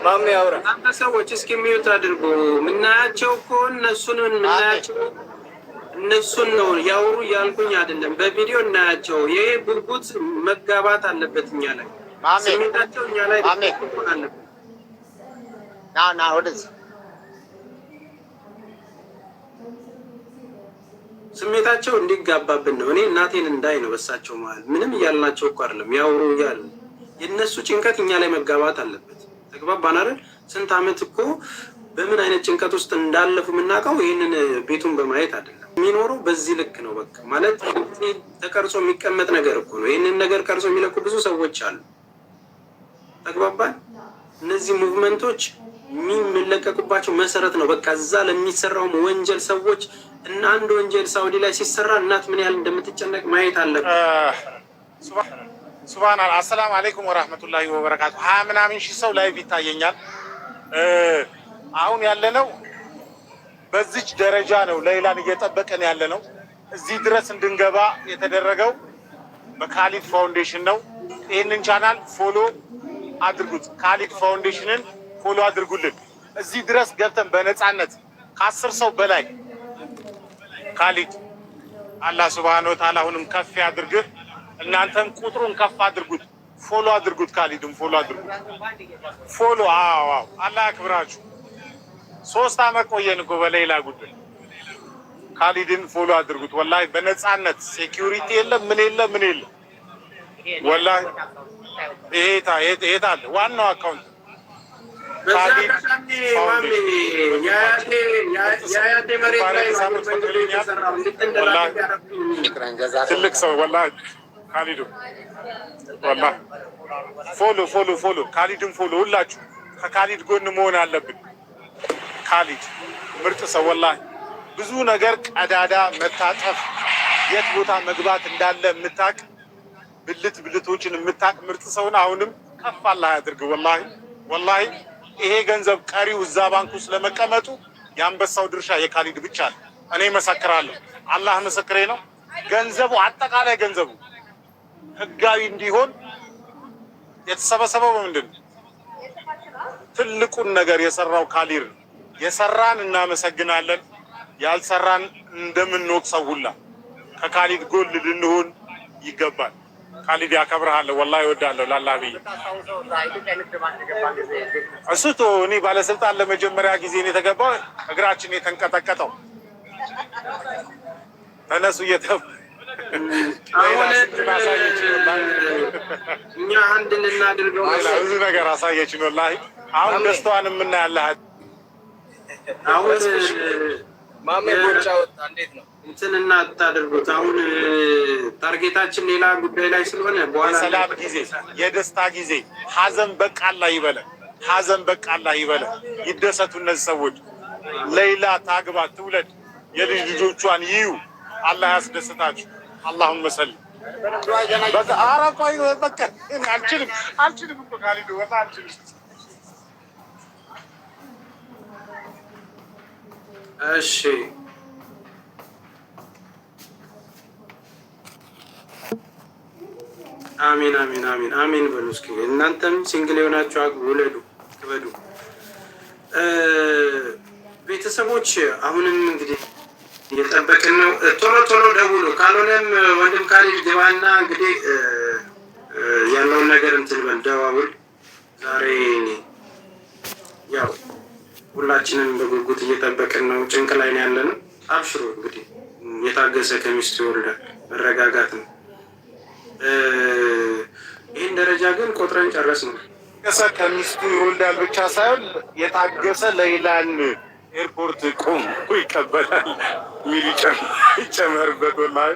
ማሜ ያውራ። አንተ ሰዎች እስኪ ሚዩት አድርጉ። ምናያቸው እኮ እነሱን ምናያቸው እነሱን ነው ያውሩ እያልኩኝ አይደለም። በቪዲዮ እናያቸው። ይሄ ጉጉት መጋባት አለበት እኛ ላይ ስሜታቸው እኛ ላይ አለበት። ና ወደዚህ ስሜታቸው እንዲጋባብን ነው። እኔ እናቴን እንዳይ ነው በሳቸው መሀል ምንም እያልናቸው እኮ አይደለም ያውሩ እያሉ የእነሱ ጭንቀት እኛ ላይ መጋባት አለበት። ተግባባን አይደል? ስንት ዓመት እኮ በምን አይነት ጭንቀት ውስጥ እንዳለፉ የምናውቀው ይህንን ቤቱን በማየት አይደለም። የሚኖረው በዚህ ልክ ነው። በቃ ማለት ተቀርጾ የሚቀመጥ ነገር እኮ ነው። ይህንን ነገር ቀርጾ የሚለቁ ብዙ ሰዎች አሉ። ተግባባን? እነዚህ ሙቭመንቶች የሚለቀቁባቸው መሰረት ነው። በቃ እዛ ለሚሰራውም ወንጀል ሰዎች እና አንድ ወንጀል ሳውዲ ላይ ሲሰራ እናት ምን ያህል እንደምትጨነቅ ማየት አለብን። ሱብሃንአላህ። አሰላሙ አለይኩም ወራህመቱላሂ ወበረካቱ። 20 ምናምን ሺህ ሰው ላይቭ ይታየኛል። አሁን ያለነው በዚች ደረጃ ነው። ሌላን እየጠበቀን ያለነው እዚህ ድረስ እንድንገባ የተደረገው በካሊድ ፋውንዴሽን ነው። ይህንን ቻናል ፎሎ አድርጉት። ካሊድ ፋውንዴሽንን ፎሎ አድርጉልን። እዚህ ድረስ ገብተን በነፃነት ከ10 ሰው በላይ ካሊድ አላህ ሱብሃነሁ ወተዓላ አሁንም ከፍ ያድርግህ። እናንተም ቁጥሩን ከፍ አድርጉት። ፎሎ አድርጉት። ካሊድን ፎሎ አድርጉት። ፎሎ አዎ አላህ ያክብራችሁ። 3 ዓመት ቆየን እኮ በሌላ ጉዳይ። ካሊድን ፎሎ አድርጉት። ወላሂ በነፃነት ሴኩሪቲ የለም ምን የለም ምን የለም። ወላሂ ይሄ አለ ዋናው አካውንት ካሊድ ትልቅ ሰው ወላሂ ካሊዱ ወላሂ ፎሎ ካሊድን ፎሎ ሁላችሁ ከካሊድ ጎን መሆን አለብን። ካሊድ ምርጥ ሰው ወላሂ ብዙ ነገር ቀዳዳ መታጠፍ የት ቦታ መግባት እንዳለ የምታውቅ ብልቶችን የምታቅ ምርጥ ሰውን አሁንም ከፍ አላህ ያድርግ። ወላሂ ይሄ ገንዘብ ቀሪው እዛ ባንክ ውስጥ ለመቀመጡ የአንበሳው ድርሻ የካሊድ ብቻ ነው። እኔ መሰክራለሁ፣ አላህ ምስክሬ ነው። ገንዘቡ አጠቃላይ ገንዘቡ ህጋዊ እንዲሆን የተሰበሰበው በምንድን ነው? ትልቁን ነገር የሰራው ካሊድ። የሰራን እናመሰግናለን፣ ያልሰራን እንደምንወቅሰው ሁላ ከካሊድ ጎን ልንሆን ይገባል። ካሊድ ያከብርሃለሁ፣ ወላሂ እወዳለሁ። ላላህ ብዬ እሱቶ እኔ ባለስልጣን ለመጀመሪያ ጊዜ ነው የተገባው። እግራችን የተንቀጠቀጠው ተነሱ እኛ አንድ ልናደርገው ብዙ ነገር አሳየችን። ወላሂ አሁን ደስታዋን የምናያለህ። አሁን ማሜ ቦርጫ ወጣ። እንዴት ነው እንትን እናታደርጉት? አሁን ታርጌታችን ሌላ ጉዳይ ላይ ስለሆነ በኋላ የሰላም ጊዜ፣ የደስታ ጊዜ፣ ሀዘን በቃ አላህ ይበለ፣ ሀዘን በቃ አላህ ይበለ። ይደሰቱ እነዚህ ሰዎች። ሌላ ታግባ፣ ትውለድ፣ የልጅ ልጆቿን ይዩ። አላህ ያስደስታችሁ። አላሁመ ሰሊ በቃ አረፋይ በቃ አልችልም እኮ ካሊድ ወጣ አልችልም። እሺ አሚን አሚን አሚን አሚን በሉ እስኪ። እናንተም ሲንግል የሆናችሁ አግቡ፣ ውለዱ፣ ክበዱ። ቤተሰቦች አሁንም እንግዲህ እየጠበቅን ነው። ቶሎ ቶሎ ደውሉ። ካልሆነም ወንድም ካሊድ ግባና እንግዲህ ያለውን ነገር እንትን በል ደዋውል። ዛሬ ያው ሁላችንም በጉጉት እየጠበቅን ነው። ጭንቅ ላይ ነው ያለነው። አብሽሮ እንግዲህ የታገሰ ከሚስቱ ይወልዳል። መረጋጋት ነው። ይህን ደረጃ ግን ቆጥረን ጨረስ ነው። የታገሰ ከሚስቱ ይወልዳል ብቻ ሳይሆን የታገሰ ሌላን ኤርፖርት ቆሞ ይቀበላል ሚል ይጨመርበት። ወላሂ